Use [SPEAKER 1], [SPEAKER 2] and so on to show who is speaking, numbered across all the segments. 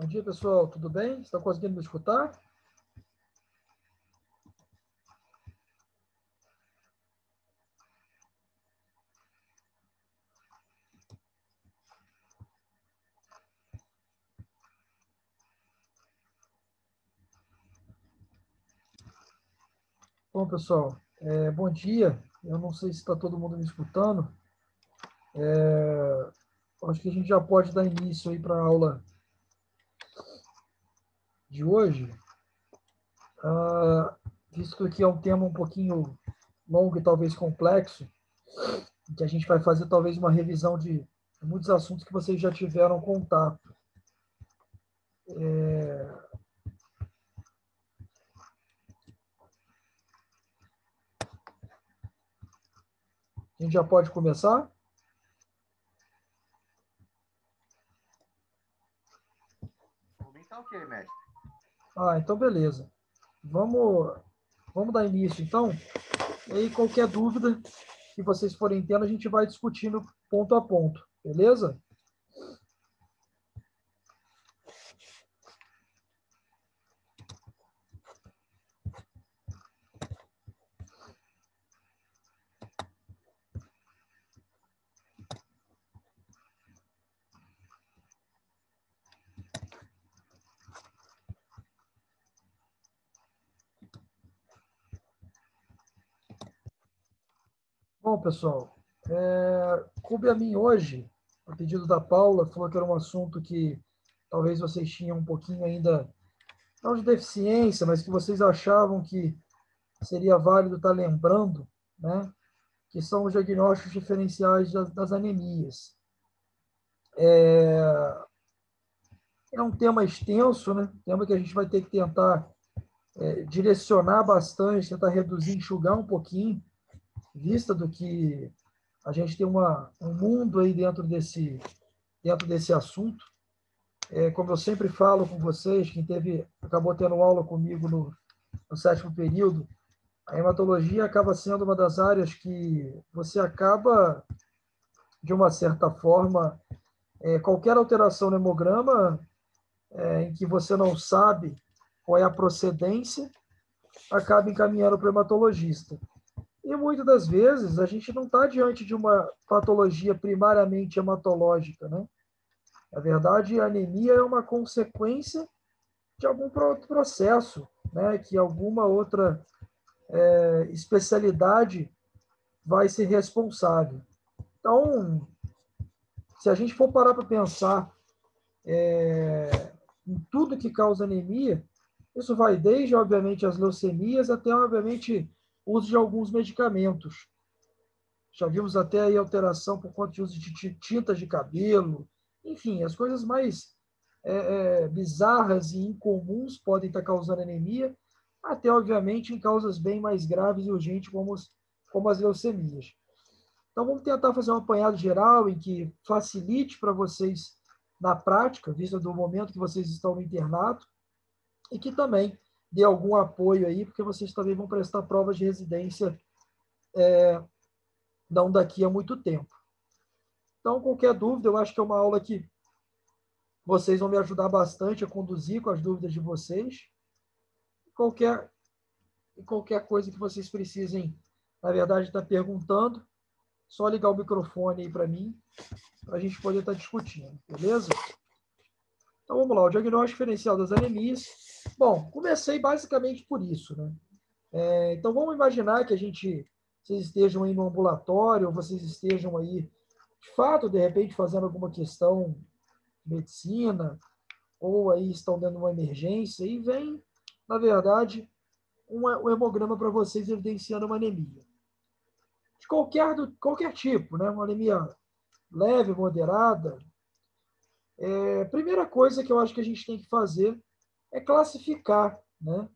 [SPEAKER 1] Bom dia, pessoal. Tudo bem? Estão conseguindo me escutar? Bom, pessoal, bom dia. Eu não sei se está todo mundo me escutando. Acho que a gente já pode dar início aí para a aula de hoje. Visto que é um tema um pouquinho longo e talvez complexo, que a gente vai fazer talvez uma revisão de muitos assuntos que vocês já tiveram contato. A gente já pode começar?
[SPEAKER 2] Tá ok, mestre.
[SPEAKER 1] Então beleza. Vamos dar início, então. E aí, qualquer dúvida que vocês forem tendo, a gente vai discutindo ponto a ponto, beleza? Bom, pessoal, coube a mim hoje, a pedido da Paula, falou que era um assunto que talvez vocês tinham um pouquinho ainda, não de deficiência, mas que vocês achavam que seria válido estar lembrando, né? Que são os diagnósticos diferenciais das anemias. É um tema extenso, né? Tema que a gente vai ter que tentar direcionar bastante, tentar reduzir, enxugar um pouquinho, vista do que a gente tem um mundo aí dentro desse assunto. Como eu sempre falo com vocês, quem acabou tendo aula comigo no sétimo período, a hematologia acaba sendo uma das áreas que você acaba, de uma certa forma, qualquer alteração no hemograma em que você não sabe qual é a procedência, acaba encaminhando para o hematologista. E muitas das vezes a gente não está diante de uma patologia primariamente hematológica, né? Na verdade, a anemia é uma consequência de algum processo, né? Que alguma outra especialidade vai ser responsável. Então, se a gente for parar para pensar em tudo que causa anemia, isso vai desde, obviamente, as leucemias até, obviamente, o uso de alguns medicamentos. Já vimos até aí alteração por conta de uso de tintas de cabelo. Enfim, as coisas mais bizarras e incomuns podem estar causando anemia, até, obviamente, em causas bem mais graves e urgentes, como as leucemias. Então, vamos tentar fazer um apanhado geral em que facilite para vocês na prática, vista do momento que vocês estão no internato, e que também dê algum apoio aí, porque vocês também vão prestar provas de residência não daqui a muito tempo. Então, qualquer dúvida, eu acho que é uma aula que vocês vão me ajudar bastante a conduzir com as dúvidas de vocês. Qualquer, qualquer coisa que vocês precisem, na verdade, estar perguntando, só ligar o microfone aí para mim, para a gente poder estar discutindo, beleza? Então, vamos lá, o diagnóstico diferencial das anemias. Bom, comecei basicamente por isso, né? Então, vamos imaginar que vocês estejam aí no ambulatório, ou vocês estejam aí, de fato, de repente, fazendo alguma questão de medicina, ou aí estão dando uma emergência, e vem, na verdade, um hemograma para vocês evidenciando uma anemia. De qualquer tipo, né? Uma anemia leve, moderada. Primeira coisa que eu acho que a gente tem que fazer é classificar, né?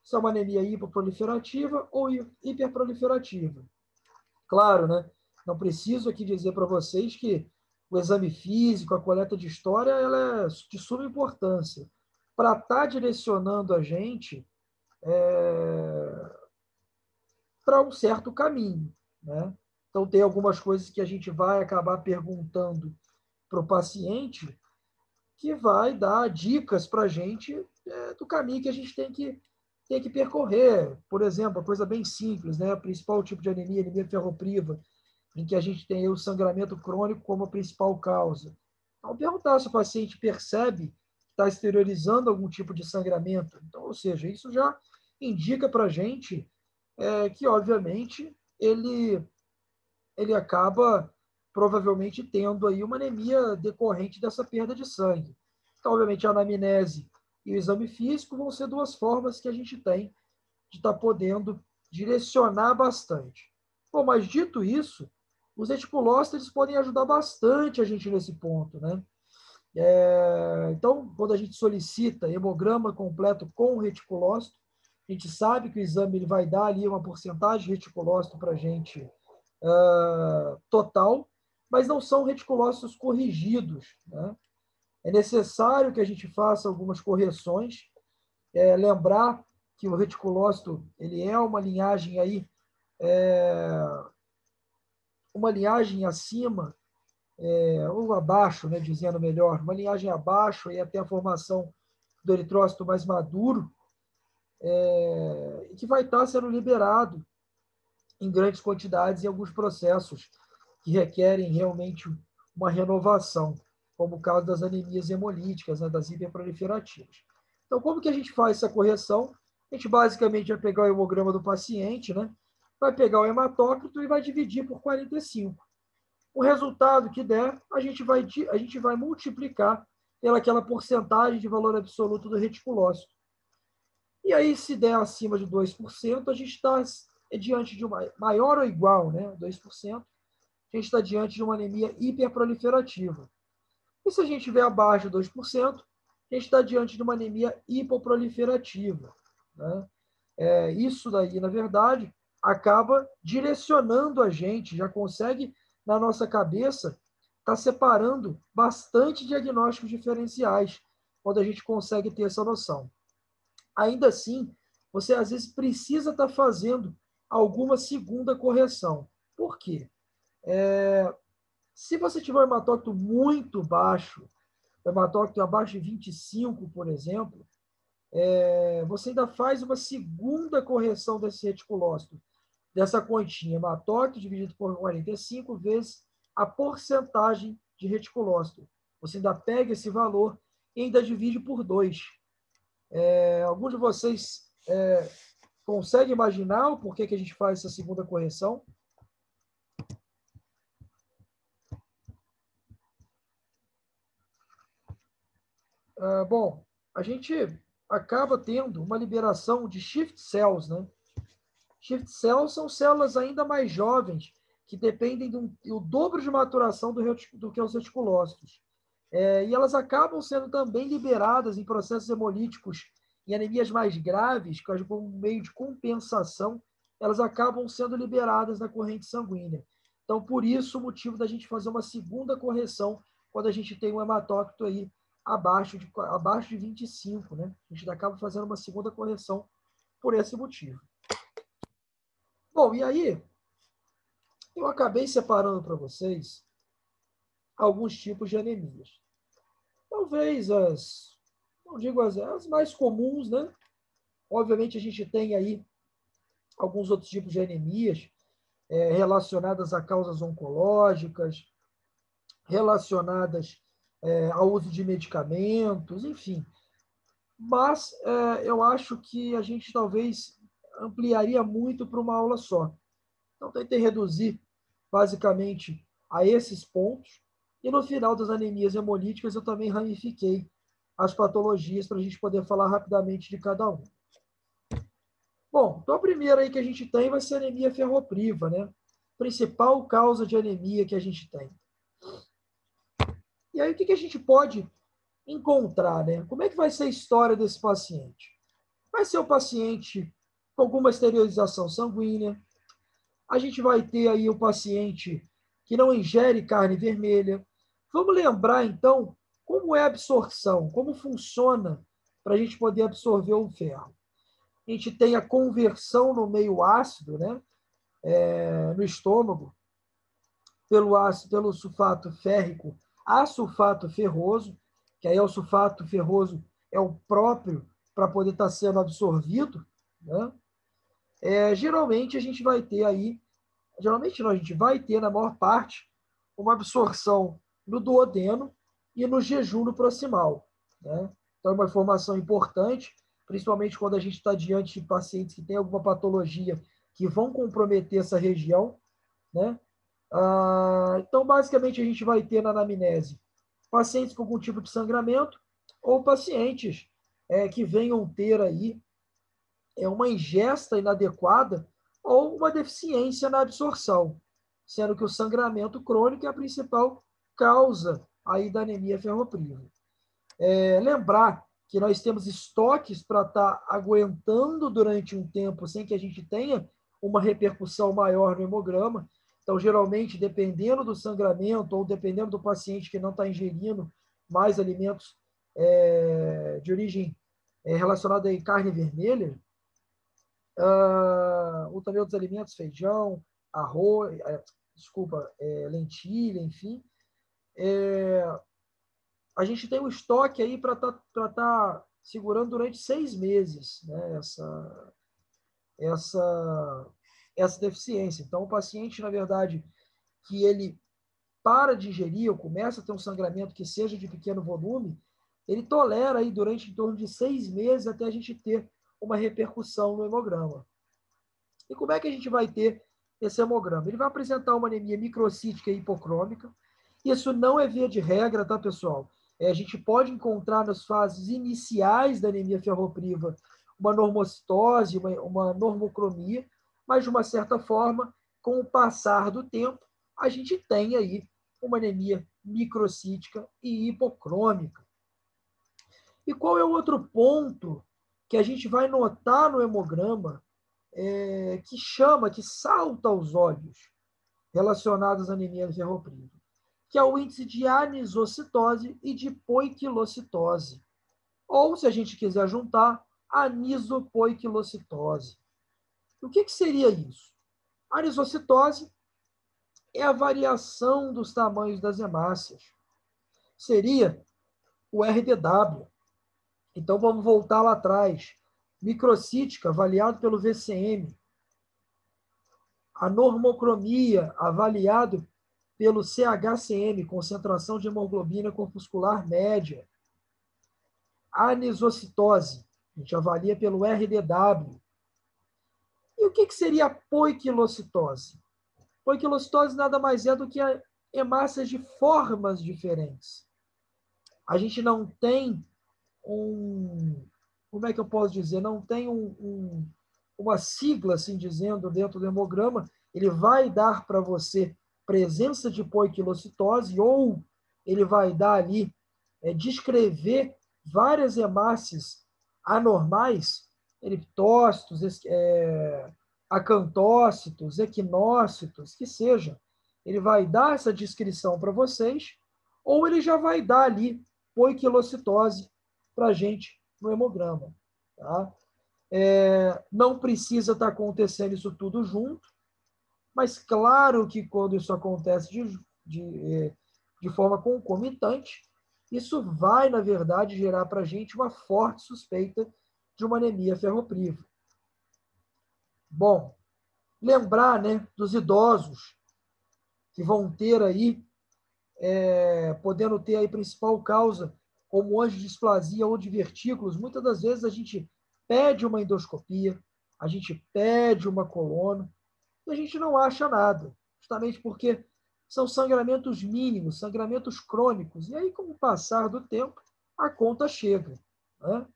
[SPEAKER 1] Se é uma anemia hipoproliferativa ou hiperproliferativa. Claro, né? Não preciso aqui dizer para vocês que o exame físico, a coleta de história, ela é de suma importância para estar direcionando a gente para um certo caminho, né? Então, tem algumas coisas que a gente vai acabar perguntando para o paciente que vai dar dicas para a gente do caminho que a gente tem que percorrer. Por exemplo, uma coisa bem simples, né? O principal tipo de anemia, anemia ferropriva, em que a gente tem o sangramento crônico como a principal causa. Então, perguntar se o paciente percebe que está exteriorizando algum tipo de sangramento. Então, ou seja, isso já indica para a gente que, obviamente, ele acaba provavelmente tendo aí uma anemia decorrente dessa perda de sangue. Então, obviamente, a anamnese e o exame físico vão ser duas formas que a gente tem de estar podendo direcionar bastante. Bom, mas dito isso, os reticulócitos podem ajudar bastante a gente nesse ponto, né? Então, quando a gente solicita hemograma completo com reticulócito, a gente sabe que o exame ele vai dar ali uma porcentagem de reticulócito para a gente total, mas não são reticulócitos corrigidos, né? É necessário que a gente faça algumas correções, lembrar que o reticulócito ele é uma linhagem aí, uma linhagem acima ou abaixo, né, dizendo melhor, uma linhagem abaixo e até a formação do eritrócito mais maduro, e que vai estar sendo liberado em grandes quantidades em alguns processos que requerem realmente uma renovação, como o caso das anemias hemolíticas, né, das hiperproliferativas. Então, como que a gente faz essa correção? A gente basicamente vai pegar o hemograma do paciente, né, vai pegar o hematócrito e vai dividir por 45. O resultado que der, a gente vai multiplicar pelaquela porcentagem de valor absoluto do reticulócito. E aí, se der acima de 2%, a gente está diante de uma maior ou igual, né, 2%, a gente está diante de uma anemia hiperproliferativa. E se a gente tiver abaixo de 2%, a gente está diante de uma anemia hipoproliferativa, né? Isso daí, na verdade, acaba direcionando a gente, já consegue, na nossa cabeça, tá separando bastante diagnósticos diferenciais, quando a gente consegue ter essa noção. Ainda assim, você às vezes precisa estar fazendo alguma segunda correção. Por quê? Se você tiver um hematócrito muito baixo, um hematócrito abaixo de 25, por exemplo, você ainda faz uma segunda correção desse reticulócito, dessa continha hematócrito dividido por 45 vezes a porcentagem de reticulócito. Você ainda pega esse valor e ainda divide por 2. Alguns de vocês conseguem imaginar o porquê que a gente faz essa segunda correção? Bom, a gente acaba tendo uma liberação de shift cells, né? Shift cells são células ainda mais jovens que dependem do dobro de maturação do que os reticulócitos. E elas acabam sendo também liberadas em processos hemolíticos em anemias mais graves, como meio de compensação, elas acabam sendo liberadas na corrente sanguínea. Então, por isso, o motivo da gente fazer uma segunda correção quando a gente tem um hematócrito aí abaixo de 25, né? A gente acaba fazendo uma segunda correção por esse motivo. Bom, e aí, eu acabei separando para vocês alguns tipos de anemias. Talvez não digo as mais comuns, né? Obviamente, a gente tem aí alguns outros tipos de anemias relacionadas a causas oncológicas, relacionadas ao uso de medicamentos, enfim. Mas eu acho que a gente talvez ampliaria muito para uma aula só. Então, tentei reduzir basicamente a esses pontos. E no final das anemias hemolíticas, eu também ramifiquei as patologias para a gente poder falar rapidamente de cada um. Bom, então a primeira aí que a gente tem vai ser a anemia ferropriva, né? Principal causa de anemia que a gente tem. E aí, o que a gente pode encontrar, né? Como é que vai ser a história desse paciente? Vai ser o paciente com alguma esterilização sanguínea. A gente vai ter aí o paciente que não ingere carne vermelha. Vamos lembrar, então, como é a absorção, como funciona para a gente poder absorver o ferro. A gente tem a conversão no meio ácido, né? No estômago, pelo sulfato férrico a sulfato ferroso, que aí o sulfato ferroso é o próprio para poder estar sendo absorvido, né? Geralmente a gente vai ter aí, geralmente não, a gente vai ter na maior parte uma absorção no duodeno e no jejum no proximal, né? Então é uma informação importante, principalmente quando a gente está diante de pacientes que têm alguma patologia que vão comprometer essa região, né? Então, basicamente, a gente vai ter na anamnese pacientes com algum tipo de sangramento ou pacientes que venham ter aí uma ingesta inadequada ou uma deficiência na absorção, sendo que o sangramento crônico é a principal causa aí da anemia ferropriva. Lembrar que nós temos estoques para estar aguentando durante um tempo sem que a gente tenha uma repercussão maior no hemograma. Então, geralmente, dependendo do sangramento ou dependendo do paciente que não está ingerindo mais alimentos de origem relacionada a carne vermelha, ou também outros alimentos, feijão, arroz, lentilha, enfim, a gente tem um estoque aí para tá segurando durante 6 meses, né, essa deficiência. Então, o paciente, na verdade, que ele para de ingerir ou começa a ter um sangramento que seja de pequeno volume, ele tolera aí durante em torno de 6 meses até a gente ter uma repercussão no hemograma. E como é que a gente vai ter esse hemograma? Ele vai apresentar uma anemia microcítica e hipocrômica. Isso não é via de regra, tá, pessoal? A gente pode encontrar nas fases iniciais da anemia ferropriva uma normocitose, uma normocromia, mas, de uma certa forma, com o passar do tempo, a gente tem aí uma anemia microcítica e hipocrômica. E qual é o outro ponto que a gente vai notar no hemograma que salta aos olhos relacionados à anemia ferropriva, que é o índice de anisocitose e de poiquilocitose. Ou, se a gente quiser juntar, anisopoiquilocitose. O que seria isso? A anisocitose é a variação dos tamanhos das hemácias. Seria o RDW. Então, vamos voltar lá atrás. Microcítica, avaliado pelo VCM. A normocromia, avaliado pelo CHCM, concentração de hemoglobina corpuscular média. A anisocitose, a gente avalia pelo RDW. E o que seria a poiquilocitose? Poiquilocitose nada mais é do que hemácias de formas diferentes. A gente não tem como é que eu posso dizer? Não tem uma sigla, assim dizendo, dentro do hemograma. Ele vai dar para você presença de poiquilocitose ou ele vai dar ali, descrever várias hemácias anormais, eritócitos, acantócitos, equinócitos, que seja. Ele vai dar essa descrição para vocês, ou ele já vai dar ali poiquilocitose para a gente no hemograma. Tá? Não precisa estar acontecendo isso tudo junto, mas claro que quando isso acontece de forma concomitante, isso vai, na verdade, gerar para a gente uma forte suspeita de uma anemia ferropriva. Bom, lembrar, né, dos idosos que vão ter aí, podendo ter aí principal causa como angiodisplasia ou divertículos. Muitas das vezes a gente pede uma endoscopia, a gente pede uma colono e a gente não acha nada, justamente porque são sangramentos mínimos, sangramentos crônicos. E aí, com o passar do tempo, a conta chega, né?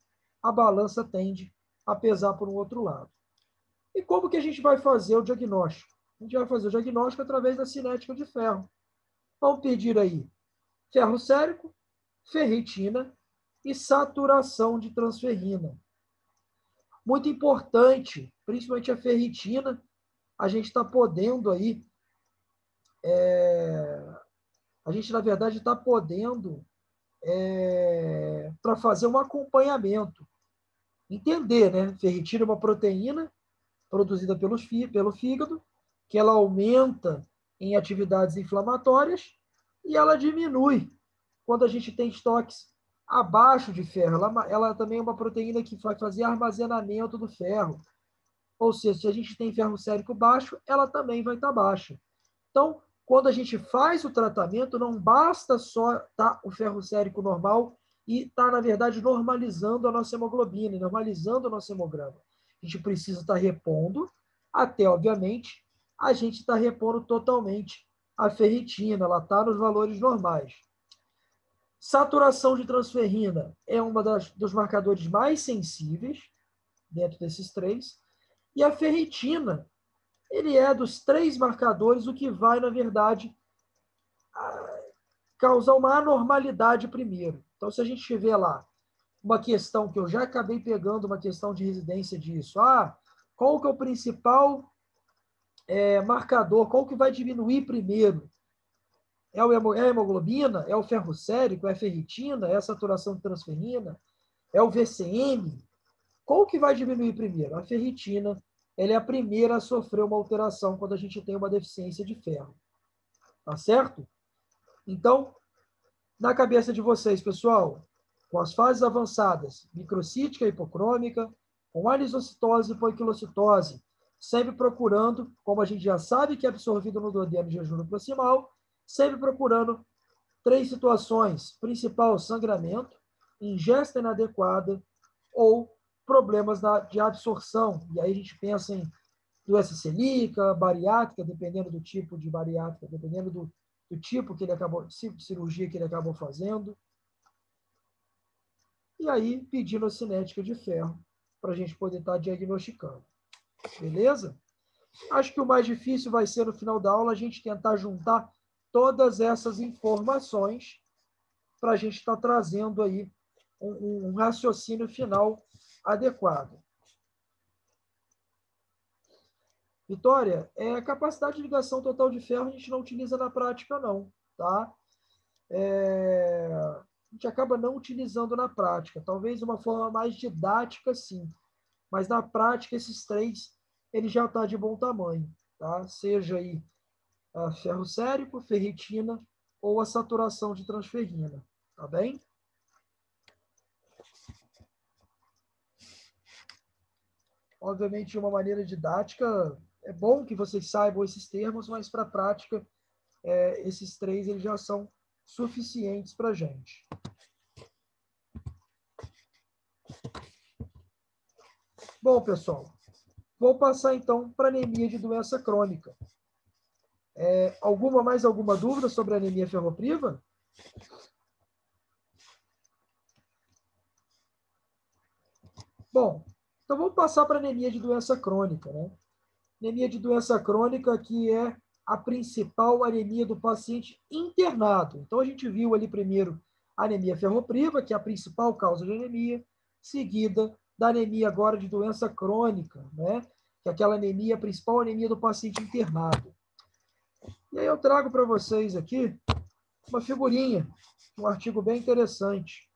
[SPEAKER 1] A balança tende a pesar por um outro lado. E como que a gente vai fazer o diagnóstico? A gente vai fazer o diagnóstico através da cinética de ferro. Vamos pedir aí ferro sérico, ferritina e saturação de transferrina. Muito importante, principalmente a ferritina, a gente está podendo aí, a gente, na verdade, está podendo para fazer um acompanhamento. Entender, né? Ferritina é uma proteína produzida pelo fígado, que ela aumenta em atividades inflamatórias e ela diminui quando a gente tem estoques abaixo de ferro. Ela também é uma proteína que vai fazer armazenamento do ferro. Ou seja, se a gente tem ferro sérico baixo, ela também vai estar baixa. Então, quando a gente faz o tratamento, não basta só estar o ferro sérico normal e estar, na verdade, normalizando a nossa hemoglobina, normalizando o nosso hemograma. A gente precisa estar repondo, até, obviamente, a gente está repondo totalmente a ferritina, ela está nos valores normais. Saturação de transferrina é uma dos marcadores mais sensíveis dentro desses três. E a ferritina, ele é dos três marcadores o que vai, na verdade, causar uma anormalidade primeiro. Então, se a gente tiver lá uma questão que eu já acabei pegando, uma questão de residência disso, qual que é o principal marcador, qual que vai diminuir primeiro? É a hemoglobina? É o ferro sérico? É a ferritina? É a saturação de transferrina? É o VCM? Qual que vai diminuir primeiro? A ferritina, ela é a primeira a sofrer uma alteração quando a gente tem uma deficiência de ferro. Tá certo? Então, na cabeça de vocês, pessoal, com as fases avançadas, microcítica e hipocrômica, com anisocitose e poiquilocitose, sempre procurando, como a gente já sabe que é absorvido no duodeno de jejum proximal, sempre procurando três situações: principal, sangramento, ingesta inadequada ou problemas de absorção. E aí a gente pensa em doença celíaca, bariátrica, dependendo do tipo de bariátrica, dependendo do tipo que ele acabou, de cirurgia que ele acabou fazendo. E aí, pedindo a cinética de ferro, para a gente poder estar diagnosticando. Beleza? Acho que o mais difícil vai ser, no final da aula, a gente tentar juntar todas essas informações para a gente estar trazendo aí um raciocínio final adequado. Vitória, a capacidade de ligação total de ferro a gente não utiliza na prática, não, tá? A gente acaba não utilizando na prática. Talvez uma forma mais didática, sim. Mas na prática, esses três, ele já está de bom tamanho, tá? Seja aí ferro sérico, ferritina ou a saturação de transferrina, tá bem? Obviamente, de uma maneira didática, é bom que vocês saibam esses termos, mas para a prática, esses três eles já são suficientes para a gente. Bom, pessoal, vou passar então para anemia de doença crônica. Mais alguma dúvida sobre a anemia ferropriva? Bom, então vamos passar para a anemia de doença crônica, né? Anemia de doença crônica, que é a principal anemia do paciente internado. Então, a gente viu ali primeiro a anemia ferropriva, que é a principal causa de anemia, seguida da anemia agora de doença crônica, né? Que é aquela anemia, a principal anemia do paciente internado. E aí eu trago para vocês aqui uma figurinha, um artigo bem interessante,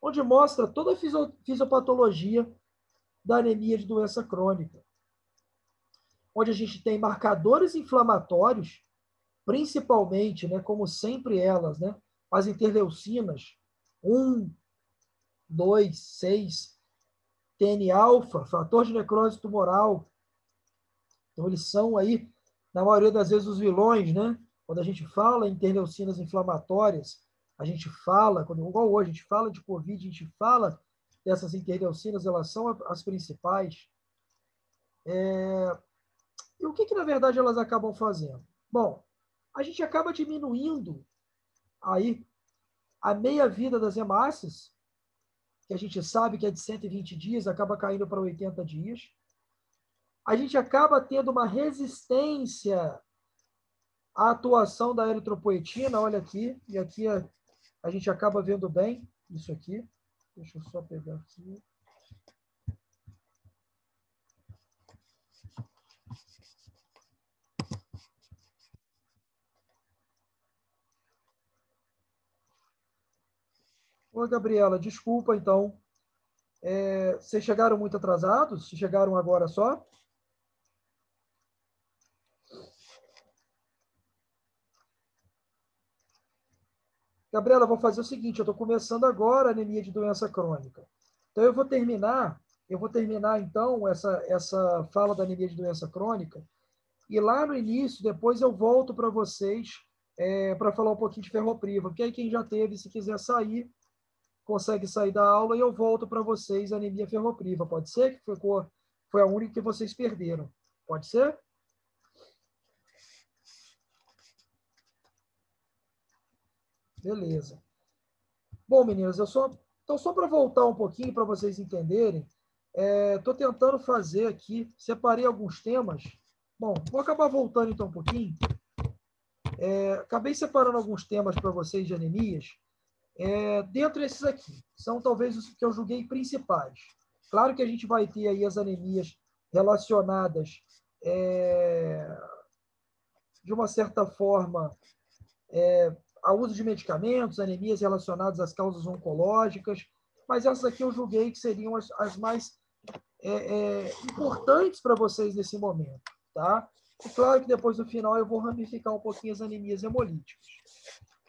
[SPEAKER 1] onde mostra toda a fisiopatologia da anemia de doença crônica, onde a gente tem marcadores inflamatórios, principalmente, né, como sempre elas, né, as interleucinas 1, 2, 6, TN-alfa, fator de necrose tumoral. Então, eles são aí, na maioria das vezes, os vilões, né? Quando a gente fala em interleucinas inflamatórias, a gente fala, igual hoje, a gente fala de Covid, a gente fala dessas interleucinas, elas são as principais. E o que, na verdade, elas acabam fazendo? Bom, a gente acaba diminuindo aí a meia-vida das hemácias, que a gente sabe que é de 120 dias, acaba caindo para 80 dias. A gente acaba tendo uma resistência à atuação da eritropoetina, olha aqui, e aqui a gente acaba vendo bem isso aqui. Deixa eu só pegar aqui. Oi, Gabriela, desculpa, então. Vocês chegaram muito atrasados? Chegaram agora só? Gabriela, vou fazer o seguinte, eu estou começando agora a anemia de doença crônica. Então, eu vou terminar então, essa fala da anemia de doença crônica, e lá no início, depois eu volto para vocês para falar um pouquinho de ferropriva, porque aí quem já teve, se quiser sair, consegue sair da aula e eu volto para vocês a anemia ferropriva. Pode ser? Que foi a única que vocês perderam. Pode ser? Beleza. Bom, meninas, então só para voltar um pouquinho para vocês entenderem, estou tentando fazer aqui, separei alguns temas. Bom, vou acabar voltando então um pouquinho. Acabei separando alguns temas para vocês de anemias. Dentro desses aqui, são talvez os que eu julguei principais. Claro que a gente vai ter aí as anemias relacionadas de uma certa forma ao uso de medicamentos, anemias relacionadas às causas oncológicas, mas essas aqui eu julguei que seriam as mais importantes para vocês nesse momento, tá? E claro que depois no final eu vou ramificar um pouquinho as anemias hemolíticas.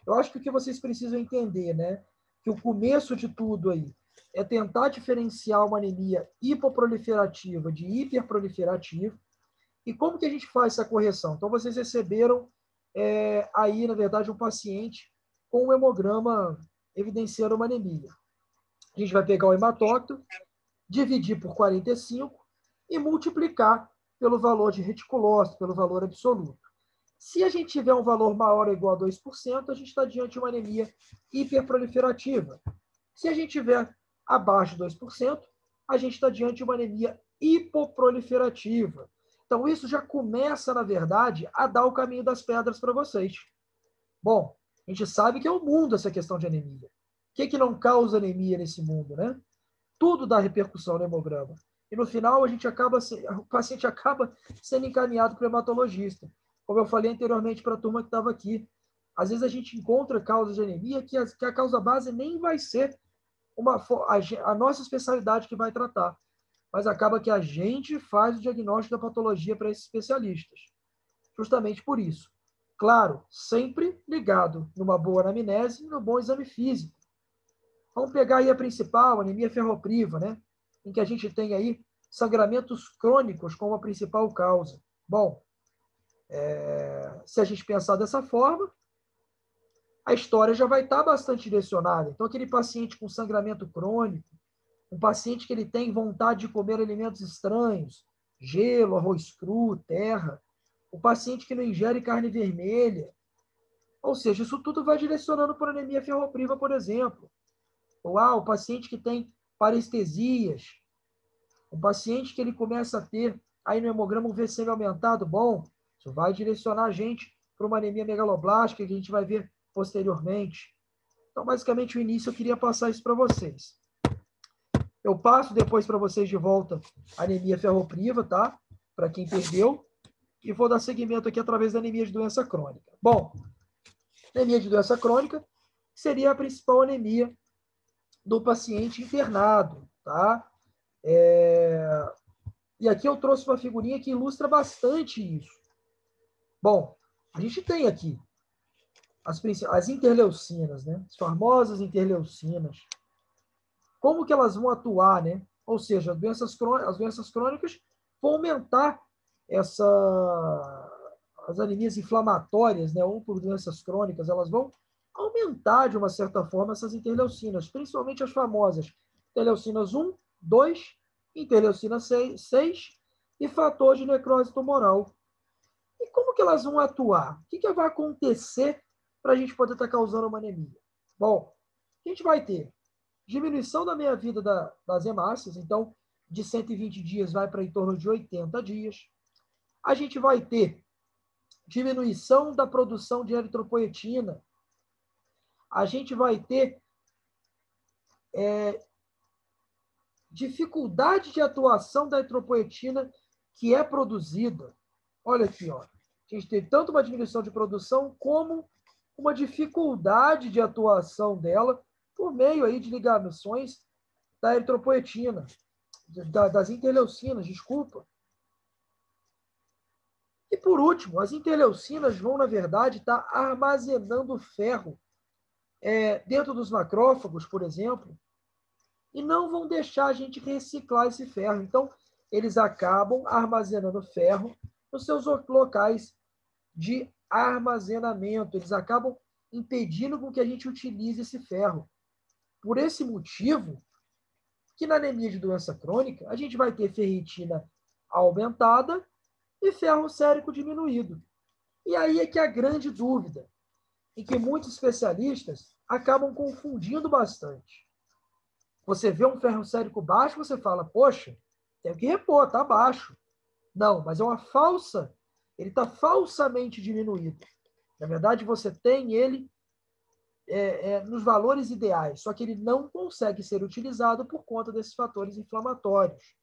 [SPEAKER 1] Eu acho que o que vocês precisam entender, né, que o começo de tudo aí é tentar diferenciar uma anemia hipoproliferativa de hiperproliferativa. E como que a gente faz essa correção? Então, vocês receberam aí, na verdade, um paciente com um hemograma evidenciando uma anemia. A gente vai pegar o hematócrito, dividir por 45 e multiplicar pelo valor de reticulócito, pelo valor absoluto. Se a gente tiver um valor maior ou igual a 2%, a gente está diante de uma anemia hiperproliferativa. Se a gente tiver abaixo de 2%, a gente está diante de uma anemia hipoproliferativa. Então, isso já começa, na verdade, a dar o caminho das pedras para vocês. Bom, a gente sabe que é o mundo essa questão de anemia. O que não causa anemia nesse mundo, né? Tudo dá repercussão no hemograma. E no final, o paciente acaba sendo encaminhado para o hematologista. Como eu falei anteriormente para a turma que estava aqui, às vezes a gente encontra causas de anemia que a causa base nem vai ser a nossa especialidade que vai tratar, mas acaba que a gente faz o diagnóstico da patologia para esses especialistas. Justamente por isso. Claro, sempre ligado numa boa anamnese e no bom exame físico. Vamos pegar aí a principal, anemia ferropriva, né? Em que a gente tem aí sangramentos crônicos como a principal causa. Bom, se a gente pensar dessa forma, a história já vai estar bastante direcionada. Então, aquele paciente com sangramento crônico, um paciente que ele tem vontade de comer alimentos estranhos, gelo, arroz cru, terra, o paciente que não ingere carne vermelha, ou seja, isso tudo vai direcionando para anemia ferropriva, por exemplo. Ou o paciente que tem parestesias, o paciente que ele começa a ter aí no hemograma um VCM aumentado, bom, isso vai direcionar a gente para uma anemia megaloblástica que a gente vai ver posteriormente. Então, basicamente, o início eu queria passar isso para vocês. Eu passo depois para vocês de volta a anemia ferropriva, tá? Para quem perdeu. E vou dar seguimento aqui através da anemia de doença crônica. Bom, anemia de doença crônica seria a principal anemia do paciente internado, tá? E aqui eu trouxe uma figurinha que ilustra bastante isso. Bom, a gente tem aqui as interleucinas, né? As famosas interleucinas. Como que elas vão atuar, né? Ou seja, as doenças crônicas vão aumentar as anemias inflamatórias, né? Ou por doenças crônicas, elas vão aumentar, de uma certa forma, essas interleucinas, principalmente as famosas interleucinas 1, 2, interleucina 6 e fator de necrose tumoral. E como que elas vão atuar? O que vai acontecer para a gente poder estar causando uma anemia? Bom, a gente vai ter diminuição da meia-vida das hemácias, então, de 120 dias vai para em torno de 80 dias. A gente vai ter diminuição da produção de eritropoetina. A gente vai ter dificuldade de atuação da eritropoetina que é produzida. Olha aqui, ó. A gente tem tanto uma diminuição de produção como uma dificuldade de atuação dela por meio aí de ligações da eritropoetina, das interleucinas, desculpa. E por último, as interleucinas vão, na verdade, estar armazenando ferro dentro dos macrófagos, por exemplo, e não vão deixar a gente reciclar esse ferro. Então, eles acabam armazenando ferro nos seus locais de armazenamento. Eles acabam impedindo com que a gente utilize esse ferro. Por esse motivo, que na anemia de doença crônica, a gente vai ter ferritina aumentada e ferro sérico diminuído. E aí é que a grande dúvida, em que muitos especialistas acabam confundindo bastante. Você vê um ferro sérico baixo, você fala, poxa, tem que repor, está baixo. Não, mas é uma falsa, ele está falsamente diminuído. Na verdade, você tem ele nos valores ideais, só que ele não consegue ser utilizado por conta desses fatores inflamatórios.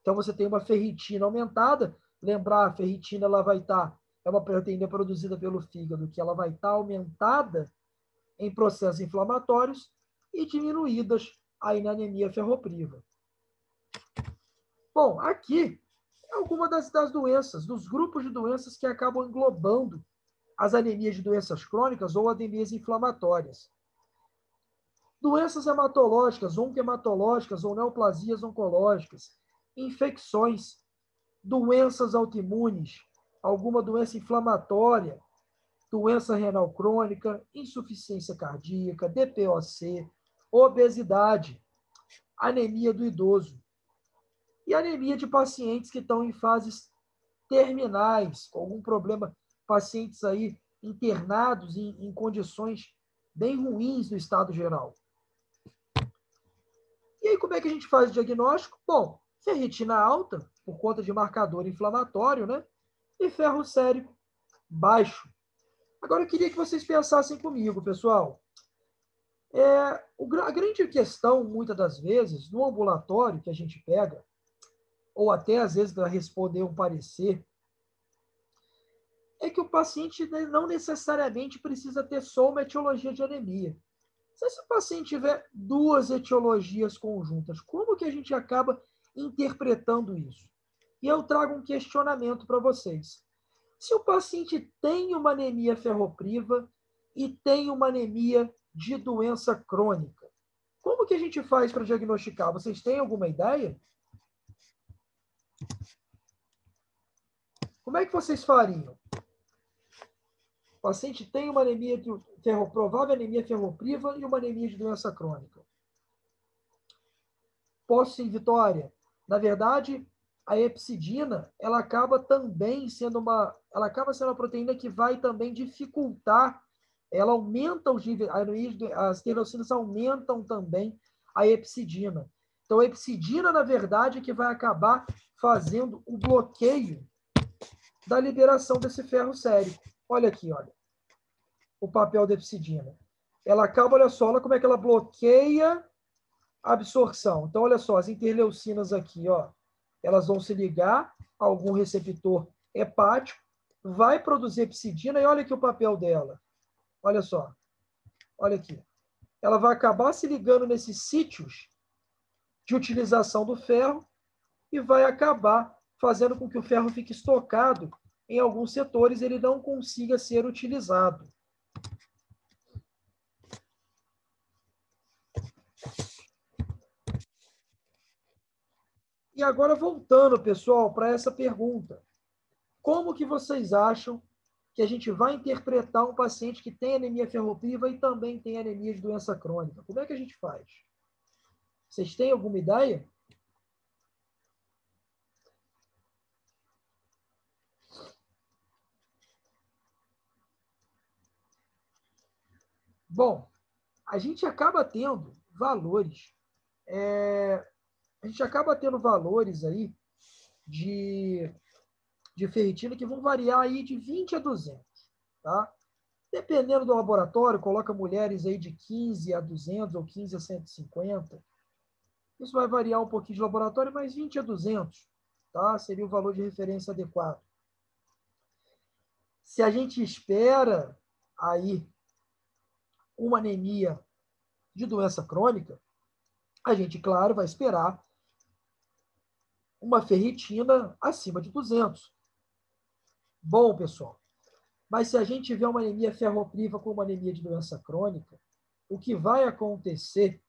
[SPEAKER 1] Então, você tem uma ferritina aumentada. Lembrar, a ferritina ela vai estar, é uma proteína produzida pelo fígado, que ela vai estar aumentada em processos inflamatórios e diminuídas aí na anemia ferropriva. Bom, aqui é alguma das doenças, dos grupos de doenças que acabam englobando as anemias de doenças crônicas ou anemias inflamatórias. Doenças hematológicas, oncohematológicas ou neoplasias oncológicas, infecções, doenças autoimunes, alguma doença inflamatória, doença renal crônica, insuficiência cardíaca, DPOC, obesidade, anemia do idoso e anemia de pacientes que estão em fases terminais, com algum problema, pacientes aí internados em condições bem ruins do estado geral. E aí, como é que a gente faz o diagnóstico? Bom, ferritina alta, por conta de marcador inflamatório, né? E ferro sérico baixo. Agora, eu queria que vocês pensassem comigo, pessoal. A grande questão, muitas das vezes, no ambulatório que a gente pega, ou até às vezes para responder um parecer, é que o paciente não necessariamente precisa ter só uma etiologia de anemia. Se o paciente tiver duas etiologias conjuntas, como que a gente acaba interpretando isso? E eu trago um questionamento para vocês. Se o paciente tem uma anemia ferropriva e tem uma anemia de doença crônica, como que a gente faz para diagnosticar? Vocês têm alguma ideia? Como é que vocês fariam? O paciente tem uma anemia de provável anemia ferropriva e uma anemia de doença crônica. Posso sim, Vitória. Na verdade, a hepcidina, ela acaba também sendo uma proteína que vai também dificultar, ela aumenta os níveis, as interleucinas aumentam também a hepcidina. Então, a hepcidina, na verdade, é que vai acabar fazendo o bloqueio da liberação desse ferro sérico. Olha aqui, olha, o papel da hepcidina. Ela acaba, olha só, olha como é que ela bloqueia a absorção. Então, olha só, as interleucinas aqui, ó, elas vão se ligar a algum receptor hepático, vai produzir hepcidina, e olha aqui o papel dela. Olha só, olha aqui. Ela vai acabar se ligando nesses sítios de utilização do ferro e vai acabar fazendo com que o ferro fique estocado em alguns setores, ele não consiga ser utilizado. E agora, voltando, pessoal, para essa pergunta. Como que vocês acham que a gente vai interpretar um paciente que tem anemia ferropriva e também tem anemia de doença crônica? Como é que a gente faz? Vocês têm alguma ideia? Bom, a gente acaba tendo valores, aí de ferritina que vão variar aí de 20 a 200, tá? Dependendo do laboratório, coloca mulheres aí de 15 a 200 ou 15 a 150. Isso vai variar um pouquinho de laboratório, mas 20 a 200, tá? Seria o valor de referência adequado. Se a gente espera aí uma anemia de doença crônica, a gente, claro, vai esperar uma ferritina acima de 200. Bom, pessoal, Mas se a gente tiver uma anemia ferropriva com uma anemia de doença crônica, o que vai acontecer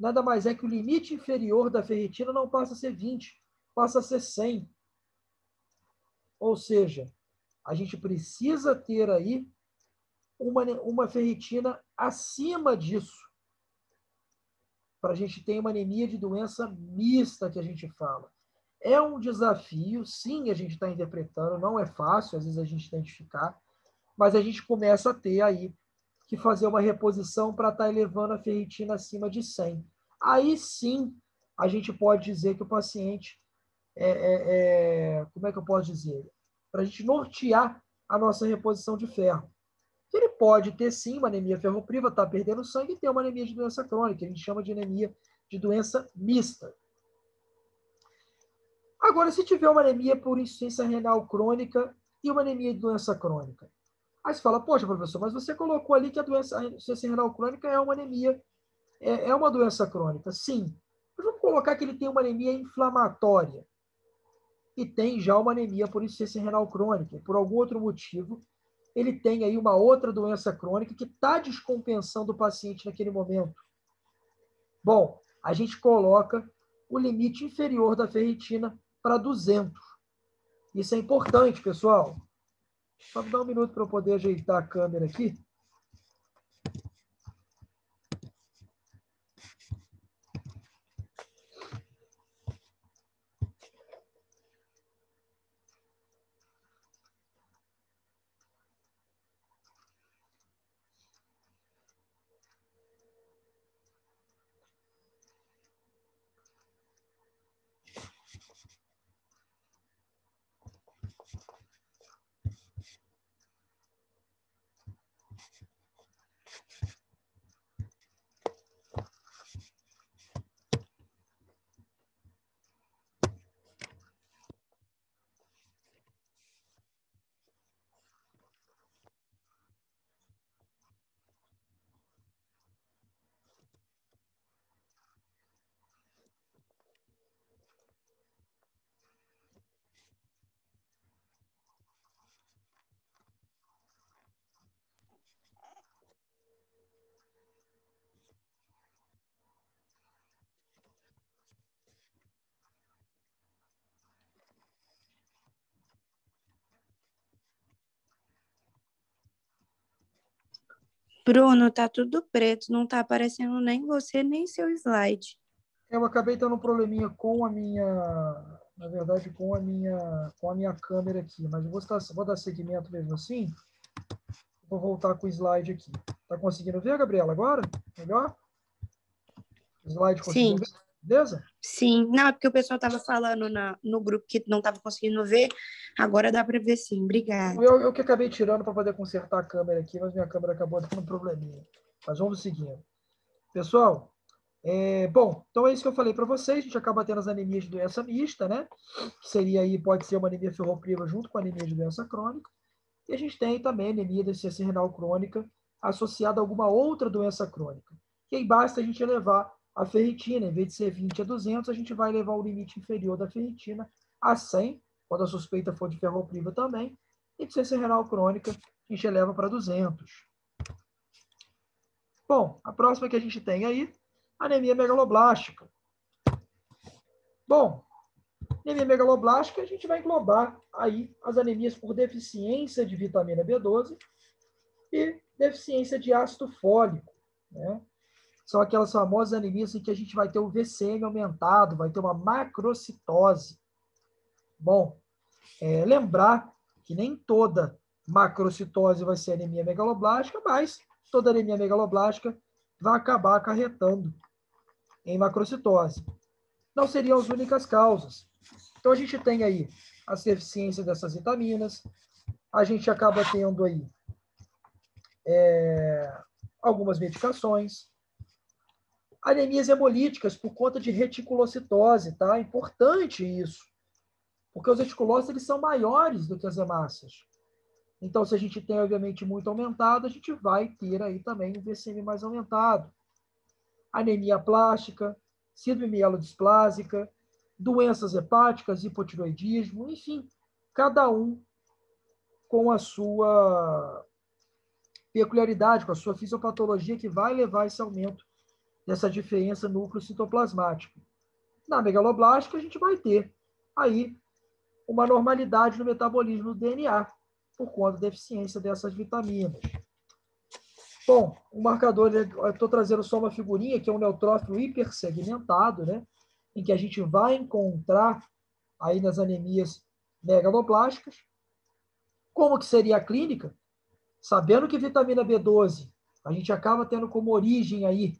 [SPEAKER 1] nada mais é que o limite inferior da ferritina não passa a ser 20, passa a ser 100. Ou seja, a gente precisa ter aí uma ferritina acima disso, para a gente ter uma anemia de doença mista que a gente fala. É um desafio, sim, a gente está interpretando, não é fácil, às vezes a gente identificar, mas a gente começa a ter aí que fazer uma reposição para estar elevando a ferritina acima de 100. Aí sim, a gente pode dizer que o paciente como é que eu posso dizer? Para a gente nortear a nossa reposição de ferro. Ele pode ter sim uma anemia ferropriva, está perdendo sangue e ter uma anemia de doença crônica, a gente chama de anemia de doença mista. Agora, se tiver uma anemia por insuficiência renal crônica e uma anemia de doença crônica, aí você fala, poxa, professor, mas você colocou ali que a insuficiência renal crônica é uma anemia, é uma doença crônica. Sim, mas vamos colocar que ele tem uma anemia inflamatória e tem já uma anemia por insuficiência renal crônica. Por algum outro motivo, ele tem aí uma outra doença crônica que está descompensando o paciente naquele momento. Bom, a gente coloca o limite inferior da ferritina para 200. Isso é importante, pessoal. Só me dá um minuto para eu poder ajeitar a câmera aqui.
[SPEAKER 3] Bruno, tá tudo preto, não tá aparecendo nem você, nem seu slide.
[SPEAKER 1] Eu acabei tendo um probleminha com a minha, na verdade, com a minha câmera aqui, mas eu vou dar seguimento mesmo assim. Vou voltar com o slide aqui. Tá conseguindo ver, Gabriela, agora? Melhor? O slide conseguiu
[SPEAKER 3] Sim,
[SPEAKER 1] ver? Beleza?
[SPEAKER 3] sim. Não, é porque o pessoal tava falando no grupo que não tava conseguindo ver. Agora dá para ver sim. Obrigada.
[SPEAKER 1] Eu que acabei tirando para poder consertar a câmera aqui, mas minha câmera acabou dando um probleminha. Mas vamos seguindo. Pessoal, bom, então é isso que eu falei para vocês. A gente acaba tendo as anemias de doença mista, né? Que seria aí, pode ser uma anemia ferropriva junto com a anemia de doença crônica. E a gente tem também anemia de insuficiência renal crônica associada a alguma outra doença crônica. E aí basta a gente elevar a ferritina, em vez de ser 20 a 200, a gente vai elevar o limite inferior da ferritina a 100, quando a suspeita for de ferropriva também. E de insuficiência renal crônica, a gente eleva para 200. Bom, a próxima que a gente tem aí, anemia megaloblástica. Bom, anemia megaloblástica, a gente vai englobar aí as anemias por deficiência de vitamina B12 e deficiência de ácido fólico, né? São aquelas famosas anemias em que a gente vai ter o VCM aumentado, vai ter uma macrocitose. Bom, lembrar que nem toda macrocitose vai ser anemia megaloblástica, mas toda anemia megaloblástica vai acabar acarretando em macrocitose. Não seriam as únicas causas. Então, a gente tem aí as deficiências dessas vitaminas, a gente acaba tendo aí algumas medicações, anemias hemolíticas por conta de reticulocitose, tá? É importante isso, porque os reticulócitos eles são maiores do que as hemácias. Então, se a gente tem, obviamente, muito aumentado, a gente vai ter aí também um VCM mais aumentado. Anemia plástica, síndrome mielodisplásica, doenças hepáticas, hipotiroidismo, enfim, cada um com a sua peculiaridade, com a sua fisiopatologia, que vai levar a esse aumento dessa diferença núcleo-citoplasmático. Na megaloblástica, a gente vai ter aí uma normalidade no metabolismo do DNA, por conta da deficiência dessas vitaminas. Bom, o marcador, eu estou trazendo só uma figurinha, que é um neutrófilo hipersegmentado, né, em que a gente vai encontrar aí nas anemias megaloblásticas. Como que seria a clínica? Sabendo que vitamina B12 a gente acaba tendo como origem aí,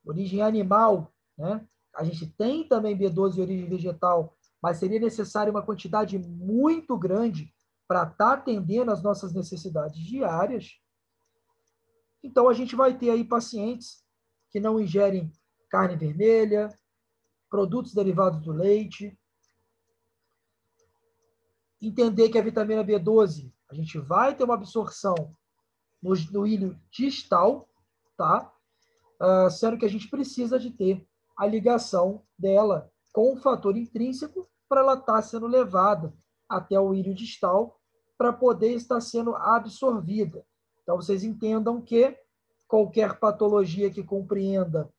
[SPEAKER 1] origem animal, né? A gente tem também B12 de origem vegetal, mas seria necessário uma quantidade muito grande para estar atendendo às nossas necessidades diárias. Então, a gente vai ter aí pacientes que não ingerem carne vermelha, produtos derivados do leite. Entender que a vitamina B12, a gente vai ter uma absorção no ilho distal, tá? Sendo que a gente precisa de ter a ligação dela com o fator intrínseco para ela estar sendo levada até o ilho distal para poder estar sendo absorvida. Então, vocês entendam que qualquer patologia que compreenda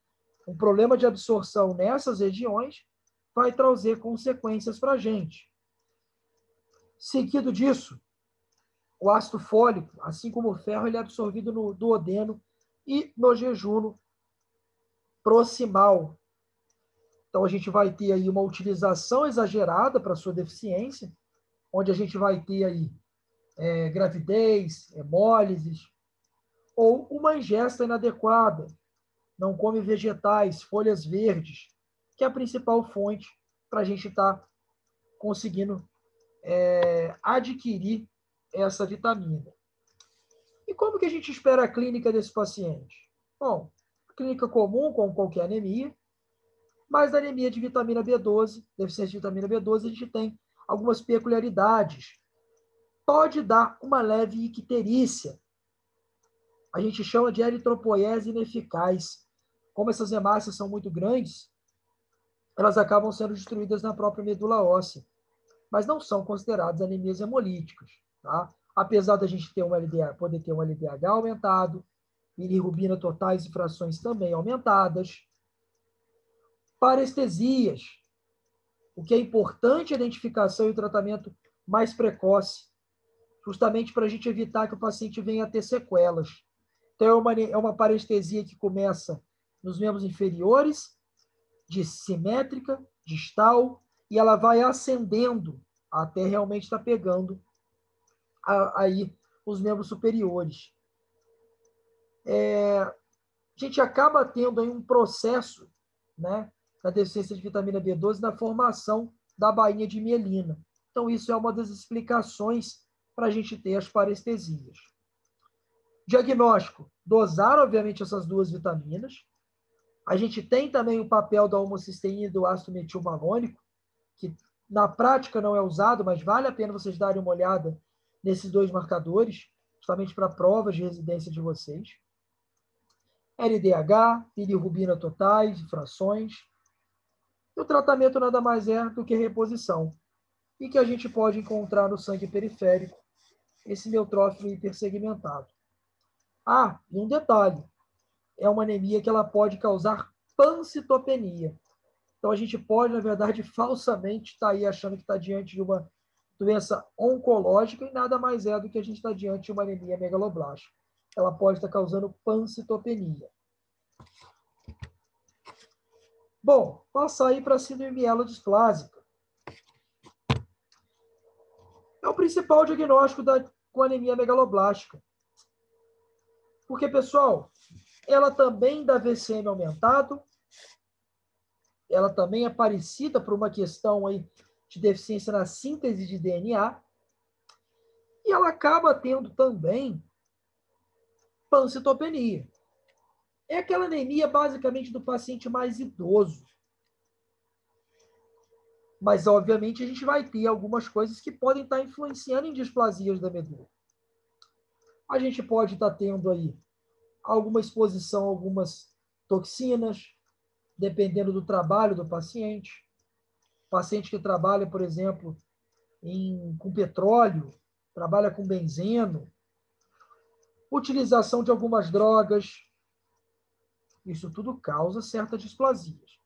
[SPEAKER 1] um problema de absorção nessas regiões vai trazer consequências para a gente. Seguido disso, o ácido fólico, assim como o ferro, ele é absorvido no duodeno e no jejum proximal. Então, a gente vai ter aí uma utilização exagerada para sua deficiência, onde a gente vai ter aí gravidez, hemólises, ou uma ingesta inadequada, não come vegetais, folhas verdes, que é a principal fonte para a gente estar conseguindo adquirir essa vitamina. E como que a gente espera a clínica desse paciente? Bom, clínica comum, como qualquer anemia, mas na anemia de vitamina B12, deficiência de vitamina B12, a gente tem algumas peculiaridades. Pode dar uma leve icterícia. A gente chama de eritropoiese ineficaz. Como essas hemácias são muito grandes, elas acabam sendo destruídas na própria medula óssea, mas não são consideradas anemias hemolíticas, tá? Apesar da gente ter poder ter um LDH aumentado, bilirrubina totais e frações também aumentadas. Parestesias, o que é importante a identificação e o tratamento mais precoce, justamente para a gente evitar que o paciente venha a ter sequelas. Então, é uma parestesia que começa nos membros inferiores, dissimétrica, distal, e ela vai ascendendo até realmente estar pegando aí os membros superiores. A gente acaba tendo aí um processo, né, da deficiência de vitamina B12 na formação da bainha de mielina. Então, isso é uma das explicações para a gente ter as parestesias. Diagnóstico: dosar, obviamente, essas duas vitaminas. A gente tem também o papel da homocisteína e do ácido metilmalônico, que na prática não é usado, mas vale a pena vocês darem uma olhada nesses dois marcadores, justamente para provas de residência de vocês. LDH, bilirrubina totais, frações. E o tratamento nada mais é do que reposição, e que a gente pode encontrar no sangue periférico, esse neutrófilo hipersegmentado. E um detalhe, é uma anemia que ela pode causar pancitopenia. Então, a gente pode, na verdade, falsamente estar aí achando que está diante de uma doença oncológica e nada mais é do que a gente está diante de uma anemia megaloblástica. Ela pode estar causando pancitopenia. Bom, passar aí para a síndrome mielodisplásica. É o principal diagnóstico com anemia megaloblástica. Porque, pessoal, ela também dá VCM aumentado, ela também é parecida por uma questão aí de deficiência na síntese de DNA, e ela acaba tendo também pancitopenia. É aquela anemia basicamente do paciente mais idoso. Mas, obviamente, a gente vai ter algumas coisas que podem estar influenciando em displasias da medula. A gente pode estar tendo aí alguma exposição a algumas toxinas, dependendo do trabalho do paciente. Paciente que trabalha, por exemplo, com petróleo, trabalha com benzeno, utilização de algumas drogas. Isso tudo causa certas displasias.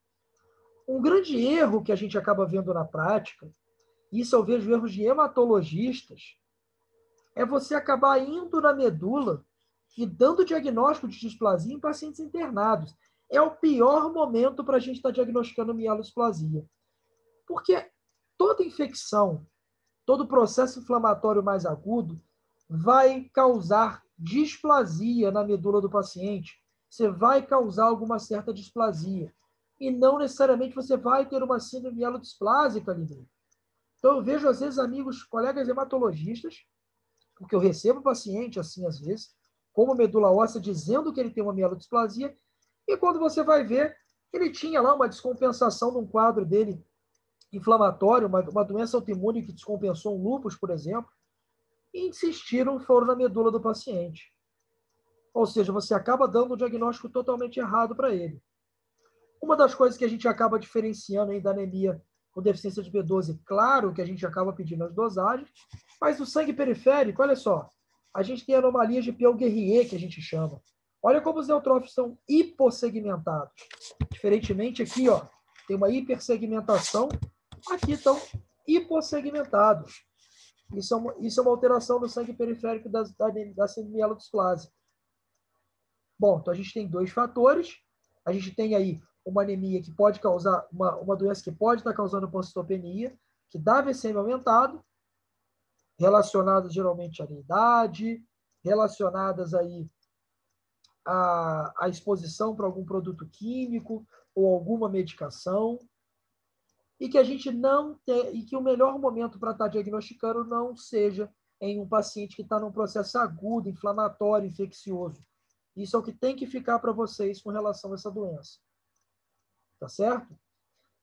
[SPEAKER 1] Um grande erro que a gente acaba vendo na prática, isso eu vejo erros de hematologistas, é você acabar indo na medula e dando diagnóstico de displasia em pacientes internados. É o pior momento para a gente estar diagnosticando mielodisplasia. Porque toda infecção, todo processo inflamatório mais agudo vai causar displasia na medula do paciente. Você vai causar alguma certa displasia. E não necessariamente você vai ter uma síndrome mielodisplásica ali dentro. Então, eu vejo, às vezes, amigos, colegas hematologistas, porque eu recebo paciente assim, às vezes, com uma medula óssea, dizendo que ele tem uma mielodisplasia, e quando você vai ver, ele tinha lá uma descompensação num quadro dele inflamatório, uma doença autoimune que descompensou um lúpus, por exemplo, e insistiram, foram na medula do paciente. Ou seja, você acaba dando um diagnóstico totalmente errado para ele. Uma das coisas que a gente acaba diferenciando aí da anemia com deficiência de B12, claro que a gente acaba pedindo as dosagens, mas o sangue periférico, olha só, a gente tem anomalias de Piel-Guerrier, que a gente chama. Olha como os neutrófilos são hipossegmentados. Diferentemente aqui, ó, tem uma hipersegmentação, aqui estão hipossegmentados. Isso é uma alteração do sangue periférico da mielodisplasia. Bom, então a gente tem dois fatores. A gente tem aí uma anemia que pode causar, uma doença que pode estar causando pancitopenia, que dá VCM aumentado, relacionadas geralmente à idade, relacionadas aí à exposição para algum produto químico ou alguma medicação, e que a gente não tem, e que o melhor momento para estar diagnosticando não seja em um paciente que está num processo agudo, inflamatório, infeccioso. Isso é o que tem que ficar para vocês com relação a essa doença. Tá certo?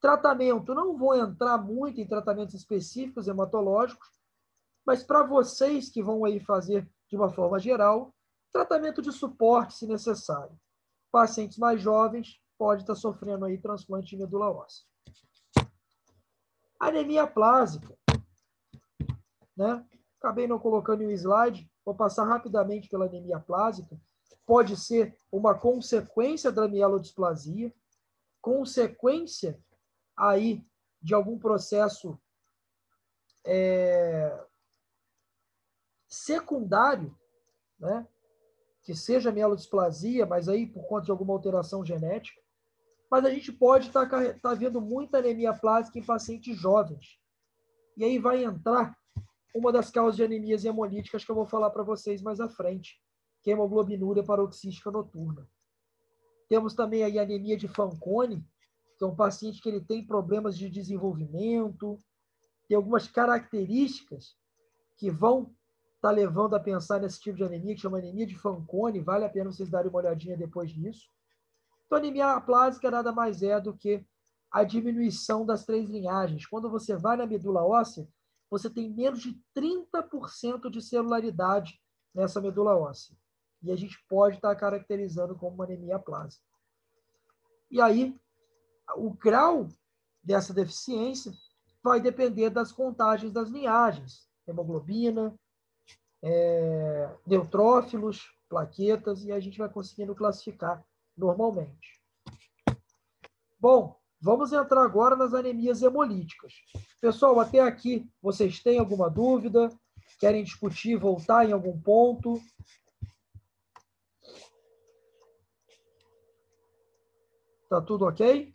[SPEAKER 1] Tratamento, não vou entrar muito em tratamentos específicos hematológicos, mas para vocês que vão aí fazer de uma forma geral, tratamento de suporte, se necessário. Pacientes mais jovens podem estar sofrendo aí transplante de medula óssea. Anemia plásica, né? Acabei não colocando em um slide, vou passar rapidamente pela anemia plásica. Pode ser uma consequência da mielodisplasia, consequência aí de algum processo secundário, né? Que seja mielodisplasia, mas aí por conta de alguma alteração genética. Mas a gente pode estar vendo muita anemia plásica em pacientes jovens. E aí vai entrar uma das causas de anemias hemolíticas que eu vou falar para vocês mais à frente, que é a hemoglobinúria paroxística noturna. Temos também aí a anemia de Fanconi, que é um paciente que ele tem problemas de desenvolvimento, tem algumas características que vão estar levando a pensar nesse tipo de anemia, que chama anemia de Fanconi, vale a pena vocês darem uma olhadinha depois disso. Então, a anemia plásica nada mais é do que a diminuição das 3 linhagens. Quando você vai na medula óssea, você tem menos de 30% de celularidade nessa medula óssea. E a gente pode estar caracterizando como uma anemia plásica. E aí, o grau dessa deficiência vai depender das contagens das linhagens. Hemoglobina, neutrófilos, plaquetas, e a gente vai conseguindo classificar normalmente. Bom, vamos entrar agora nas anemias hemolíticas. Pessoal, até aqui, vocês têm alguma dúvida? Querem discutir, voltar em algum ponto? Tá tudo ok?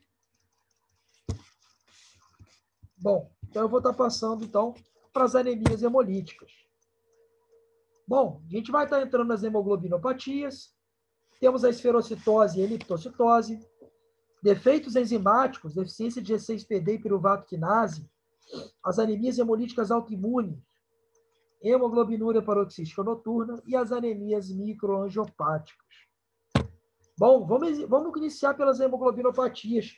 [SPEAKER 1] Bom, então eu vou estar passando, então, para as anemias hemolíticas. Bom, a gente vai estar entrando nas hemoglobinopatias. Temos a esferocitose e a eliptocitose. Defeitos enzimáticos, deficiência de G6PD e piruvato quinase. As anemias hemolíticas autoimunes. Hemoglobinúria paroxística noturna e as anemias microangiopáticas. Bom, vamos iniciar pelas hemoglobinopatias.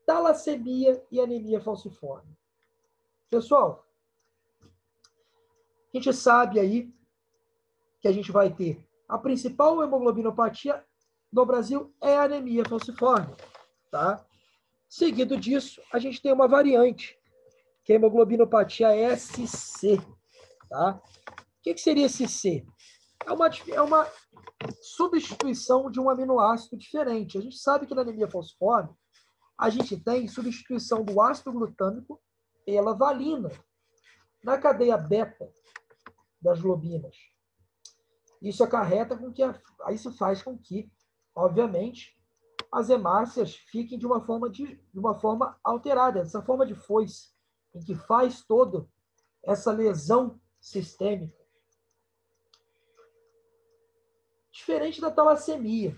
[SPEAKER 1] Talassemia e anemia falciforme. Pessoal, a gente sabe aí que a gente vai ter a principal hemoglobinopatia no Brasil é a anemia falciforme, tá? Seguido disso, a gente tem uma variante, que é a hemoglobinopatia SC. Tá? O que seria esse C? É uma substituição de um aminoácido diferente. A gente sabe que na anemia falciforme, a gente tem substituição do ácido glutâmico pela valina na cadeia beta das globinas. Isso acarreta com que isso faz com que, obviamente, as hemácias fiquem de uma forma alterada, essa forma de foice, em que faz toda essa lesão sistêmica. Diferente da talassemia.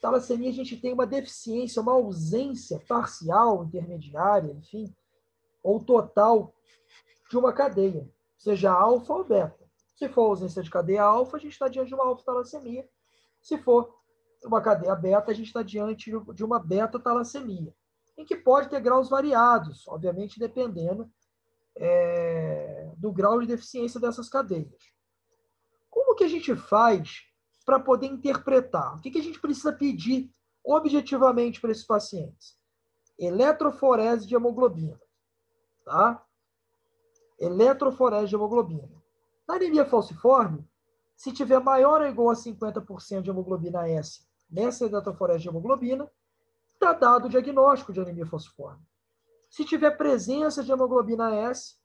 [SPEAKER 1] Talassemia, a gente tem uma deficiência, uma ausência parcial, intermediária, enfim, ou total de uma cadeia, seja alfa ou beta. Se for ausência de cadeia alfa, a gente está diante de uma alfa-talassemia. Se for uma cadeia beta, a gente está diante de uma beta-talassemia, em que pode ter graus variados, obviamente dependendo do grau de deficiência dessas cadeias. Como que a gente faz para poder interpretar? O que a gente precisa pedir objetivamente para esses pacientes? Eletroforese de hemoglobina. Tá? Eletroforese de hemoglobina. Na anemia falciforme, se tiver maior ou igual a 50% de hemoglobina S nessa eletroforese de hemoglobina, está dado o diagnóstico de anemia falciforme. Se tiver presença de hemoglobina S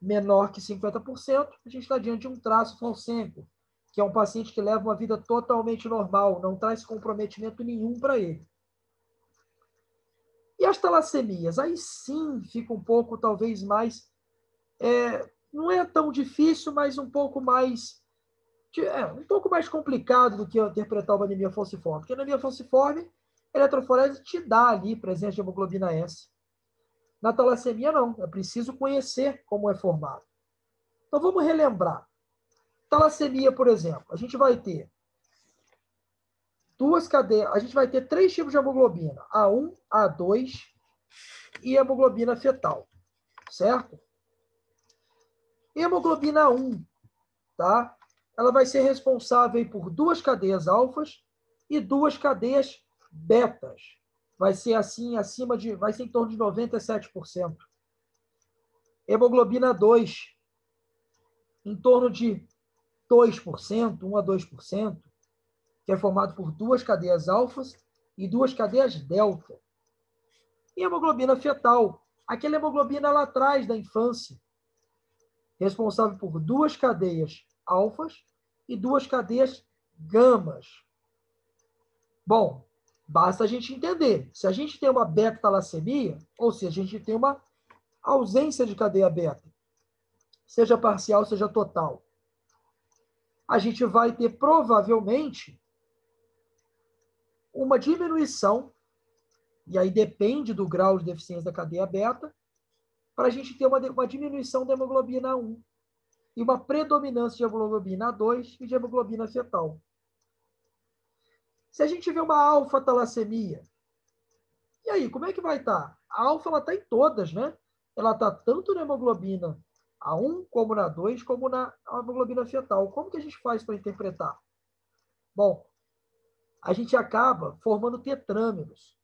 [SPEAKER 1] menor que 50%, a gente está diante de um traço falcêmico, que é um paciente que leva uma vida totalmente normal, não traz comprometimento nenhum para ele. E as talassemias? Aí sim fica um pouco, talvez, mais... não é tão difícil, mas um pouco mais complicado do que interpretar uma anemia falciforme. Porque a anemia falciforme, a eletroforese te dá ali presença de hemoglobina S. Na talassemia, não. É preciso conhecer como é formado. Então, vamos relembrar. Talassemia, por exemplo, a gente vai ter duas cadeias, a gente vai ter 3 tipos de hemoglobina, A1, A2 e hemoglobina fetal, certo? E hemoglobina 1, tá? Ela vai ser responsável por 2 cadeias alfas e 2 cadeias betas. Vai ser assim, vai ser em torno de 97%. Hemoglobina 2, em torno de 2%, 1 a 2%, que é formado por 2 cadeias alfas e 2 cadeias delta. E hemoglobina fetal, aquela hemoglobina lá atrás da infância, responsável por 2 cadeias alfas e 2 cadeias gamas. Bom, basta a gente entender. Se a gente tem uma beta-talassemia, ou seja, a gente tem uma ausência de cadeia beta, seja parcial, seja total, a gente vai ter provavelmente uma diminuição, e aí depende do grau de deficiência da cadeia beta, para a gente ter uma diminuição da hemoglobina 1 e uma predominância de hemoglobina 2 e de hemoglobina fetal. Se a gente vê uma alfa-talassemia, e aí, como é que vai estar? A alfa está em todas, né? Ela está tanto na hemoglobina A1, como na 2, como na hemoglobina fetal. Como que a gente faz para interpretar? Bom, a gente acaba formando tetrâmeros.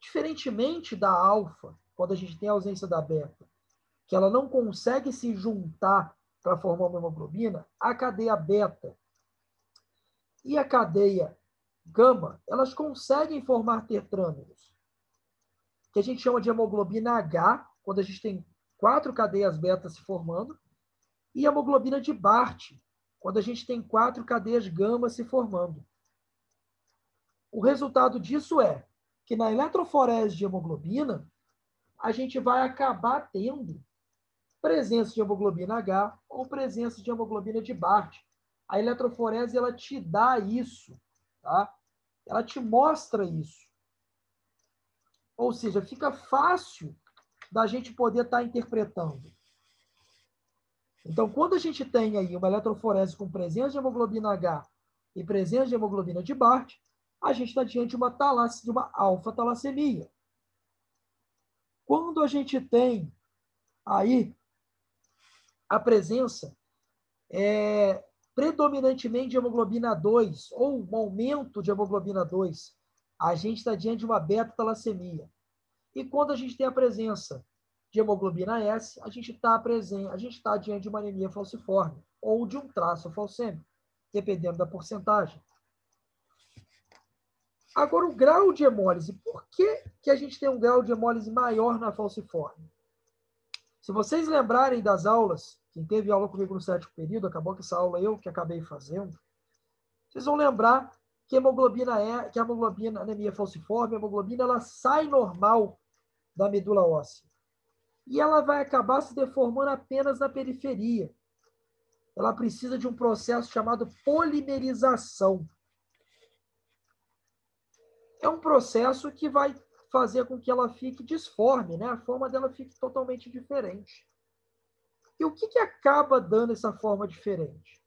[SPEAKER 1] Diferentemente da alfa, quando a gente tem a ausência da beta, que ela não consegue se juntar para formar uma hemoglobina, a cadeia beta e a cadeia gama, elas conseguem formar tetrâmeros, que a gente chama de hemoglobina H, quando a gente tem 4 cadeias beta se formando, e hemoglobina de Bart, quando a gente tem 4 cadeias gama se formando. O resultado disso é que na eletroforese de hemoglobina, a gente vai acabar tendo presença de hemoglobina H ou presença de hemoglobina de Bart. A eletroforese, ela te dá isso, tá? Ela te mostra isso. Ou seja, fica fácil da gente poder estar interpretando. Então, quando a gente tem aí uma eletroforese com presença de hemoglobina H e presença de hemoglobina de Bart, a gente está diante de uma alfa-talassemia. Quando a gente tem aí a presença predominantemente de hemoglobina 2 ou um aumento de hemoglobina 2, a gente está diante de uma beta-talassemia. E quando a gente tem a presença de hemoglobina S, a gente está diante de uma anemia falciforme ou de um traço falcêmico, dependendo da porcentagem. Agora, o grau de hemólise. Por que a gente tem um grau de hemólise maior na falciforme? Se vocês lembrarem das aulas, quem teve aula comigo no 7º período, acabou que essa aula eu que acabei fazendo, vocês vão lembrar que a hemoglobina, anemia falciforme, a hemoglobina, ela sai normal da medula óssea. E ela vai acabar se deformando apenas na periferia. Ela precisa de um processo chamado polimerização. É um processo que vai fazer com que ela fique disforme, né? A forma dela fique totalmente diferente. E o que acaba dando essa forma diferente?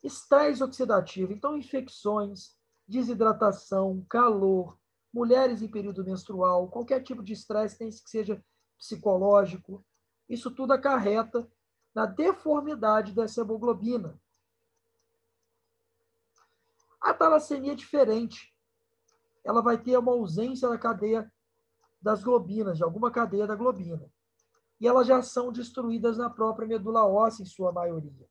[SPEAKER 1] Estresse oxidativo, então infecções, desidratação, calor, mulheres em período menstrual, qualquer tipo de estresse, tem que seja psicológico, isso tudo acarreta na deformidade dessa hemoglobina. A talassemia é diferente. Ela vai ter uma ausência da cadeia das globinas, de alguma cadeia da globina. E elas já são destruídas na própria medula óssea, em sua maioria.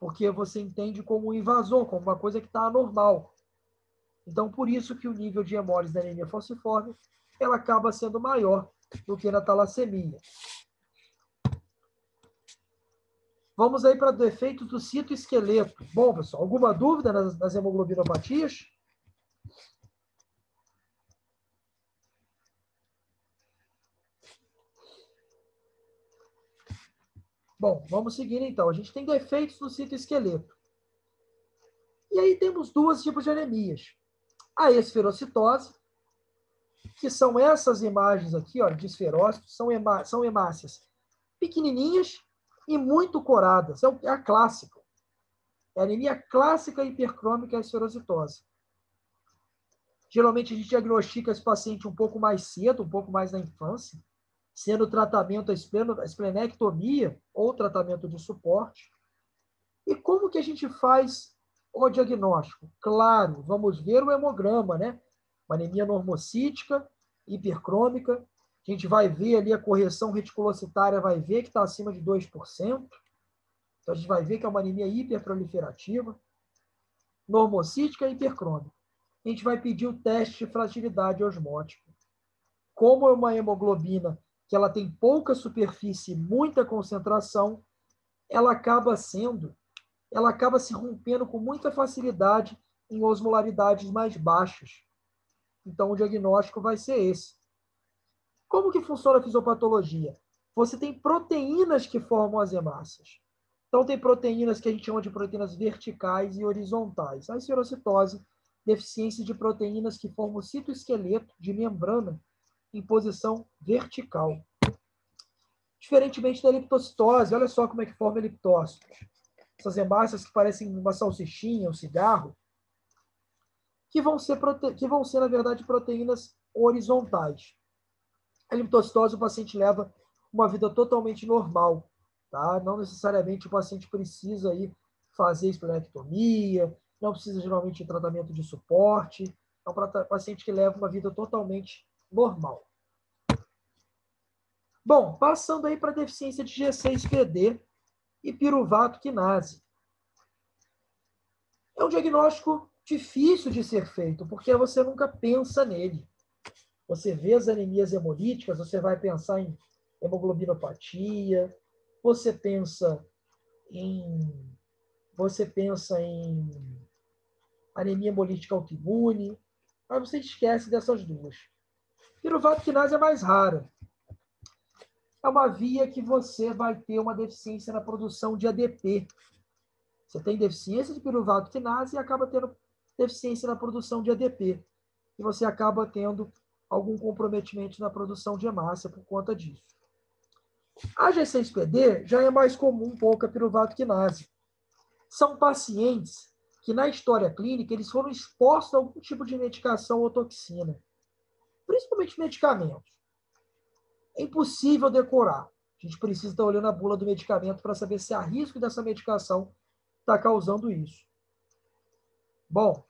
[SPEAKER 1] Porque você entende como um invasor, como uma coisa que está anormal. Então, por isso que o nível de hemólise da anemia falciforme, ela acaba sendo maior do que na talassemia. Vamos aí para defeitos do citoesqueleto. Bom, pessoal, alguma dúvida nas hemoglobinopatias? Bom, vamos seguir então. A gente tem defeitos no citoesqueleto. E aí temos dois tipos de anemias. A esferocitose, que são essas imagens aqui, ó, de esferócitos, são hemácias pequenininhas e muito coradas. É a clássica. É a anemia clássica hipercrômica, a esferocitose. Geralmente a gente diagnostica esse paciente um pouco mais cedo, um pouco mais na infância, sendo o tratamento a esplenectomia ou tratamento de suporte. E como que a gente faz o diagnóstico? Claro, vamos ver o hemograma, né? Uma anemia normocítica, hipercrômica. A gente vai ver ali a correção reticulocitária, vai ver que está acima de 2%. Então, a gente vai ver que é uma anemia hiperproliferativa, normocítica e hipercrômica. A gente vai pedir o teste de fragilidade osmótica. Como é uma hemoglobina que ela tem pouca superfície e muita concentração, ela acaba se rompendo com muita facilidade em osmolaridades mais baixas. Então, o diagnóstico vai ser esse. Como que funciona a fisiopatologia? Você tem proteínas que formam as hemácias. Então, tem proteínas que a gente chama de proteínas verticais e horizontais. A esferocitose, deficiência de proteínas que formam o citoesqueleto de membrana em posição vertical. Diferentemente da leptocitose, olha só como é que forma leptócitos. Essas hemácias que parecem uma salsichinha, um cigarro, que vão ser, na verdade, proteínas horizontais. A leptocitose, o paciente leva uma vida totalmente normal, tá? Não necessariamente o paciente precisa aí fazer esplenectomia, não precisa geralmente de tratamento de suporte, é um paciente que leva uma vida totalmente normal. Bom, passando aí para a deficiência de G6PD e piruvato quinase. É um diagnóstico difícil de ser feito, porque você nunca pensa nele. Você vê as anemias hemolíticas, você vai pensar em hemoglobinopatia, você pensa em anemia hemolítica autoimune, mas você esquece dessas duas. Piruvato quinase é mais rara. É uma via que você vai ter uma deficiência na produção de ADP. Você tem deficiência de piruvato quinase e acaba tendo deficiência na produção de ADP. E você acaba tendo algum comprometimento na produção de hemácia por conta disso. A G6PD já é mais comum um pouco a piruvato quinase. São pacientes que, na história clínica, eles foram expostos a algum tipo de medicação ou toxina, principalmente medicamentos. É impossível decorar. A gente precisa estar olhando a bula do medicamento para saber se há risco dessa medicação está causando isso. Bom,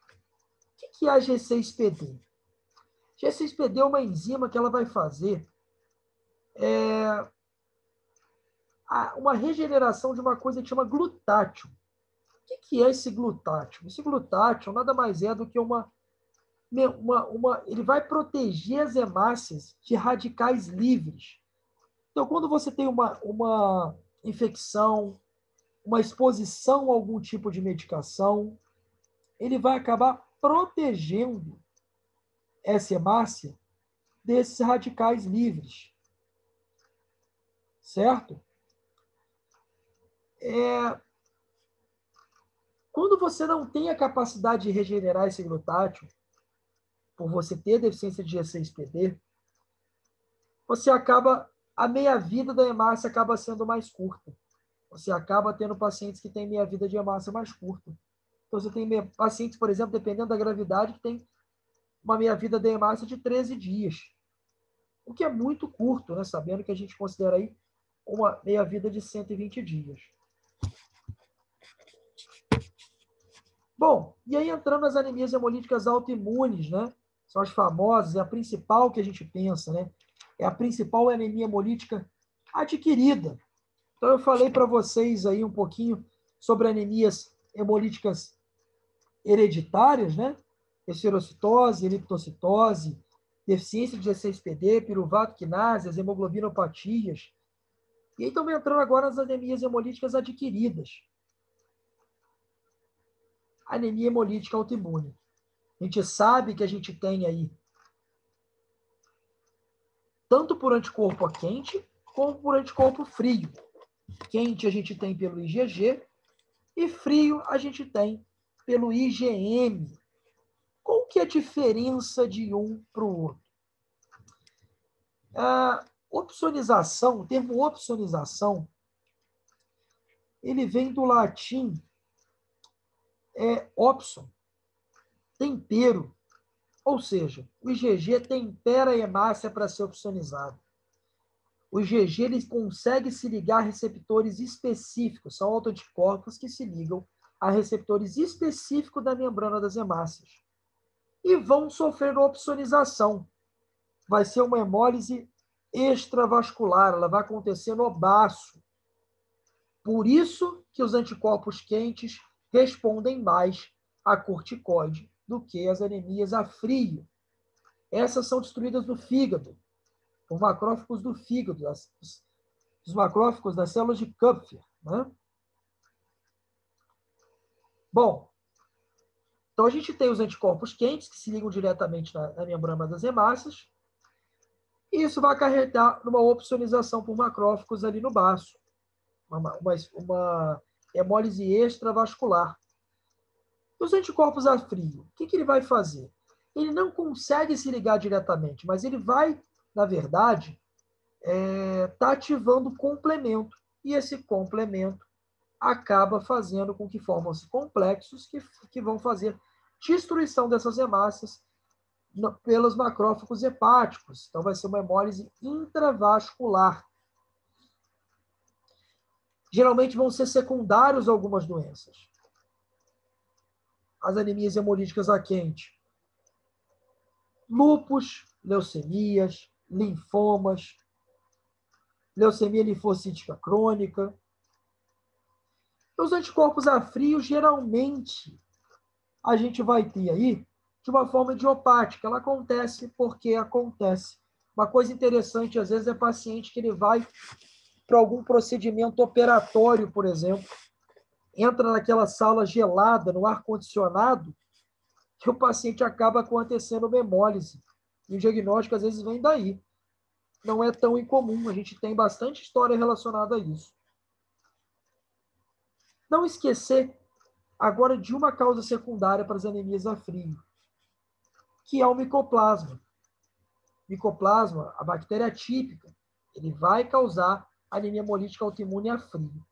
[SPEAKER 1] o que é a G6PD? G6PD é uma enzima que ela vai fazer uma regeneração de uma coisa que chama glutátil. O que é esse glutátil? Esse glutátil nada mais é do que ele vai proteger as hemácias de radicais livres. Então, quando você tem uma infecção, uma exposição a algum tipo de medicação, ele vai acabar protegendo essa hemácia desses radicais livres. Certo? Quando você não tem a capacidade de regenerar esse glutátil, por você ter deficiência de G6PD, a meia-vida da hemácia acaba sendo mais curta. Você acaba tendo pacientes que têm meia-vida de hemácia mais curta. Então, você tem pacientes, por exemplo, dependendo da gravidade, que tem uma meia-vida de hemácia de 13 dias. O que é muito curto, né? Sabendo que a gente considera aí uma meia-vida de 120 dias. Bom, e aí entrando nas anemias hemolíticas autoimunes, né? São as famosas, é a principal que a gente pensa, né? É a principal anemia hemolítica adquirida. Então, eu falei para vocês aí um pouquinho sobre anemias hemolíticas hereditárias, né? Esferocitose, eriptocitose, deficiência de G6PD, piruvato quinase, as hemoglobinopatias. E aí estamos entrando agora nas anemias hemolíticas adquiridas. Anemia hemolítica autoimune. A gente sabe que a gente tem aí tanto por anticorpo quente, como por anticorpo frio. Quente a gente tem pelo IgG e frio a gente tem pelo IgM. Qual que é a diferença de um para o outro? A opsonização, o termo opsonização, ele vem do latim opson, tempero. Ou seja, o IgG tempera a hemácia para ser opsonizado. O IgG ele consegue se ligar a receptores específicos, são autoanticorpos que se ligam a receptores específicos da membrana das hemácias. E vão sofrer opsonização. Vai ser uma hemólise extravascular, ela vai acontecer no baço. Por isso que os anticorpos quentes respondem mais a corticoide do que as anemias a frio. Essas são destruídas no fígado, por macrófagos do fígado, os macrófagos das células de Kupffer. Né? Bom, então a gente tem os anticorpos quentes, que se ligam diretamente na membrana das hemácias, e isso vai acarretar numa opsonização por macrófagos ali no baço, uma hemólise extravascular. Os anticorpos a frio, o que ele vai fazer? Ele não consegue se ligar diretamente, mas ele vai, na verdade, tá ativando o complemento. E esse complemento acaba fazendo com que formam-se complexos que vão fazer destruição dessas hemácias pelos macrófagos hepáticos. Então, vai ser uma hemólise intravascular. Geralmente vão ser secundários a algumas doenças. As anemias hemolíticas a quente. Lúpus, leucemias, linfomas, leucemia linfocítica crônica. Os anticorpos a frio, geralmente, a gente vai ter aí de uma forma idiopática. Ela acontece porque acontece. Uma coisa interessante, às vezes, é paciente que ele vai para algum procedimento operatório, por exemplo, entra naquela sala gelada, no ar-condicionado, que o paciente acaba acontecendo uma hemólise. E o diagnóstico, às vezes, vem daí. Não é tão incomum, a gente tem bastante história relacionada a isso. Não esquecer agora de uma causa secundária para as anemias a frio, que é o micoplasma. Micoplasma, a bactéria típica, ele vai causar anemia hemolítica autoimune a frio.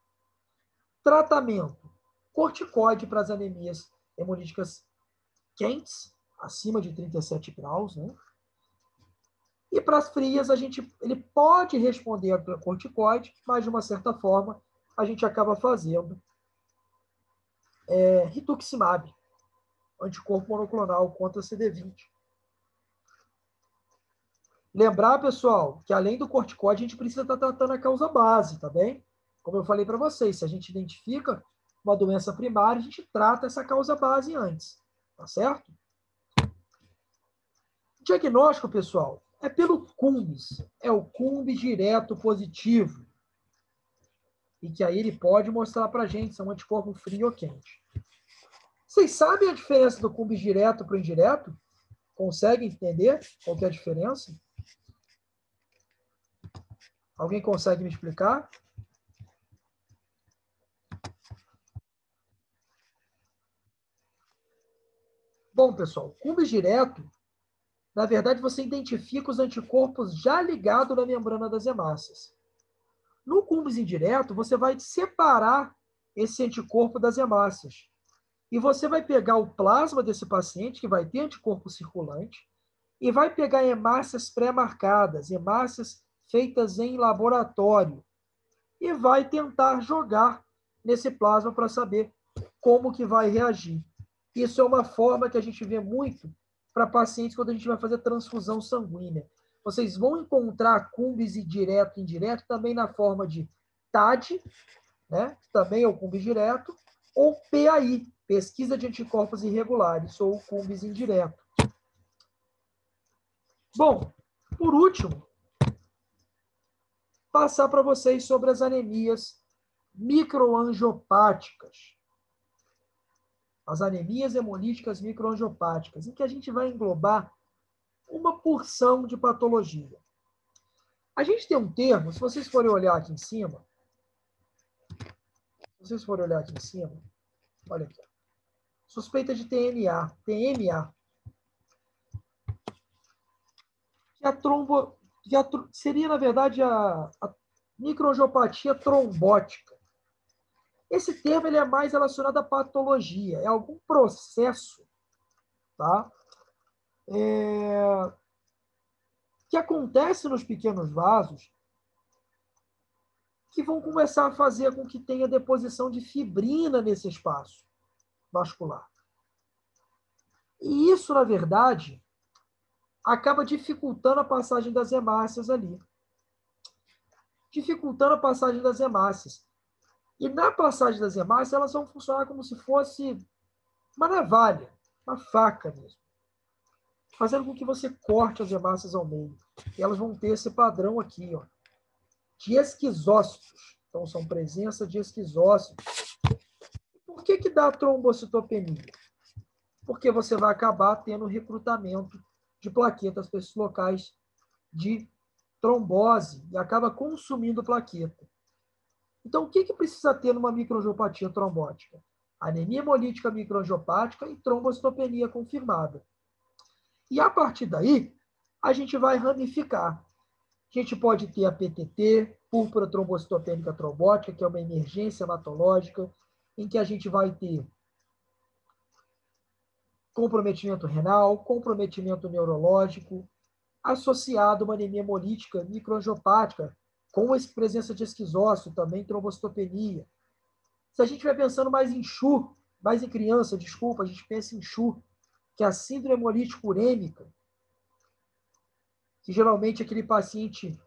[SPEAKER 1] Tratamento: corticoide para as anemias hemolíticas quentes, acima de 37 graus, né? E para as frias, ele pode responder a corticoide, mas de uma certa forma a gente acaba fazendo rituximab, anticorpo monoclonal contra CD20. Lembrar, pessoal, que além do corticóide, a gente precisa estar tratando a causa base, tá bem? Como eu falei para vocês, se a gente identifica uma doença primária, a gente trata essa causa base antes, tá certo? Diagnóstico, pessoal, é pelo CUMBS, é o CUMBS direto positivo. E que aí ele pode mostrar para a gente se é um anticorpo frio ou quente. Vocês sabem a diferença do CUMBS direto para o indireto? Conseguem entender qual que é a diferença? Alguém consegue me explicar? Bom, pessoal, CUMBS direto, na verdade, você identifica os anticorpos já ligados na membrana das hemácias. No CUMBS indireto, você vai separar esse anticorpo das hemácias. E você vai pegar o plasma desse paciente, que vai ter anticorpo circulante, e vai pegar hemácias pré-marcadas, hemácias feitas em laboratório, e vai tentar jogar nesse plasma para saber como que vai reagir. Isso é uma forma que a gente vê muito para pacientes quando a gente vai fazer transfusão sanguínea. Vocês vão encontrar CUMBS direto e indireto também na forma de TAD, né? Também é o CUMBS direto, ou PAI, pesquisa de anticorpos irregulares, ou CUMBS indireto. Bom, por último, passar para vocês sobre as anemias microangiopáticas. As anemias hemolíticas microangiopáticas, em que a gente vai englobar uma porção de patologia. A gente tem um termo, se vocês forem olhar aqui em cima, olha aqui, suspeita de TMA, seria, na verdade, a microangiopatia trombótica. Esse termo ele é mais relacionado à patologia, é algum processo, tá? Que acontece nos pequenos vasos que vão começar a fazer com que tenha deposição de fibrina nesse espaço vascular. E isso, na verdade, acaba dificultando a passagem das hemácias ali. Dificultando a passagem das hemácias. E na passagem das hemácias, elas vão funcionar como se fosse uma navalha, uma faca mesmo, fazendo com que você corte as hemácias ao meio. E elas vão ter esse padrão aqui, ó, de esquizócitos. Então, são presença de esquizócitos. Por que dá trombocitopenia? Porque você vai acabar tendo recrutamento de plaquetas para esses locais de trombose e acaba consumindo plaqueta. Então, o que precisa ter numa microangiopatia trombótica? Anemia hemolítica microangiopática e trombocitopenia confirmada. E a partir daí, a gente vai ramificar. A gente pode ter a PTT, púrpura trombocitopênica trombótica, que é uma emergência hematológica, em que a gente vai ter comprometimento renal, comprometimento neurológico, associado a uma anemia hemolítica microangiopática, com a presença de esquizócito, também trombocitopenia. Se a gente vai pensando mais em CHU, mais em criança, desculpa, a gente pensa em CHU, que é a síndrome hemolítica urêmica, que geralmente é aquele paciente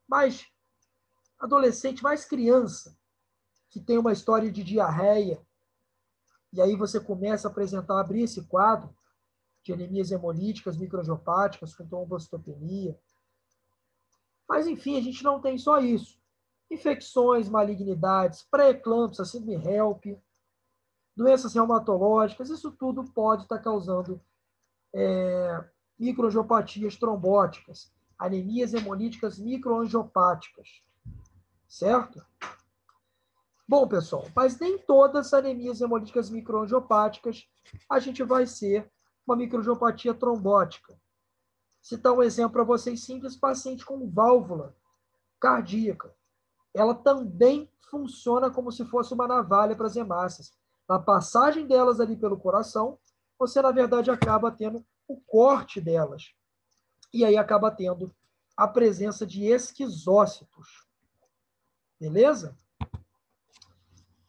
[SPEAKER 1] mais adolescente, mais criança, que tem uma história de diarreia, e aí você começa a apresentar, abrir esse quadro de anemias hemolíticas microangiopáticas com trombocitopenia. Mas, enfim, a gente não tem só isso. Infecções, malignidades, pré-eclâmpsia, síndrome HELP, doenças reumatológicas, isso tudo pode estar causando microangiopatias trombóticas, anemias hemolíticas microangiopáticas, certo? Bom, pessoal, mas nem todas as anemias hemolíticas microangiopáticas a gente vai ser uma microangiopatia trombótica. Citar um exemplo para vocês simples, paciente com válvula cardíaca. Ela também funciona como se fosse uma navalha para as hemácias. Na passagem delas ali pelo coração, você, na verdade, acaba tendo o corte delas. E aí acaba tendo a presença de esquizócitos. Beleza?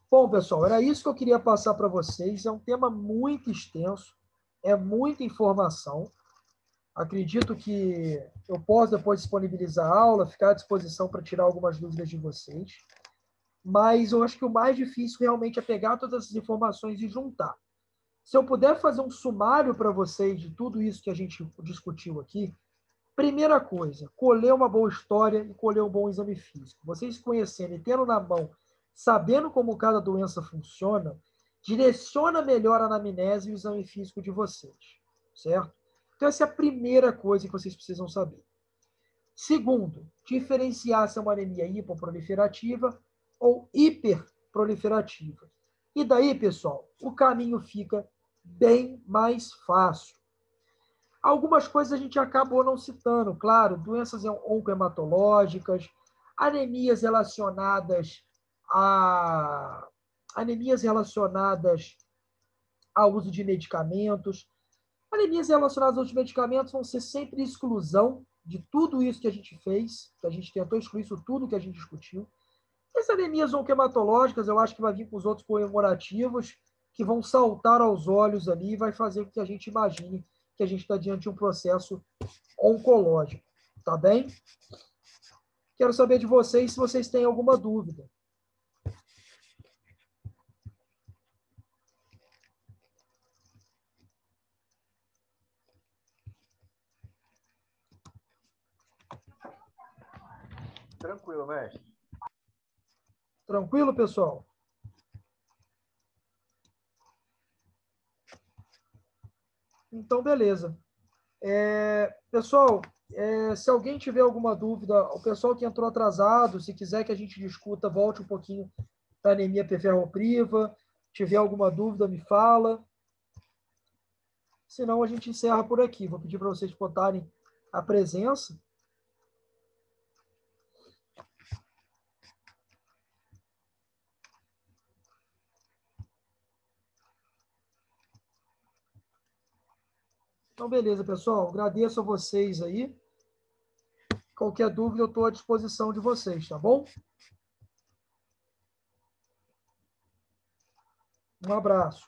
[SPEAKER 1] Bom, pessoal, era isso que eu queria passar para vocês. É um tema muito extenso, é muita informação. Acredito que Eu posso depois disponibilizar a aula, ficar à disposição para tirar algumas dúvidas de vocês. Mas eu acho que o mais difícil realmente é pegar todas essas informações e juntar. Se eu puder fazer um sumário para vocês de tudo isso que a gente discutiu aqui, primeira coisa, colher uma boa história e colher um bom exame físico. Vocês conhecendo e tendo na mão, sabendo como cada doença funciona, direciona melhor a anamnese e o exame físico de vocês, certo? Então, essa é a primeira coisa que vocês precisam saber. Segundo, diferenciar se é uma anemia hipoproliferativa ou hiperproliferativa. E daí, pessoal, o caminho fica bem mais fácil. Algumas coisas a gente acabou não citando, claro, doenças oncohematológicas, anemias relacionadas ao uso de medicamentos. Anemias relacionadas ao uso de medicamentos vão ser sempre exclusão de tudo isso que a gente fez, que a gente tentou excluir isso tudo que a gente discutiu. As anemias oncohematológicas, eu acho que vai vir com os outros comemorativos, que vão saltar aos olhos ali e vai fazer com que a gente imagine que a gente está diante de um processo oncológico. Tá bem? Quero saber de vocês se vocês têm alguma dúvida.
[SPEAKER 2] Tranquilo, mestre.
[SPEAKER 1] Tranquilo, pessoal? Então, beleza. Pessoal, se alguém tiver alguma dúvida, o pessoal que entrou atrasado, se quiser que a gente discuta, volte um pouquinho da anemia ferropriva. Tiver alguma dúvida, me fala. Senão, a gente encerra por aqui. Vou pedir para vocês botarem a presença. Então, beleza, pessoal. Agradeço a vocês aí. Qualquer dúvida, eu estou à disposição de vocês, tá bom? Um abraço.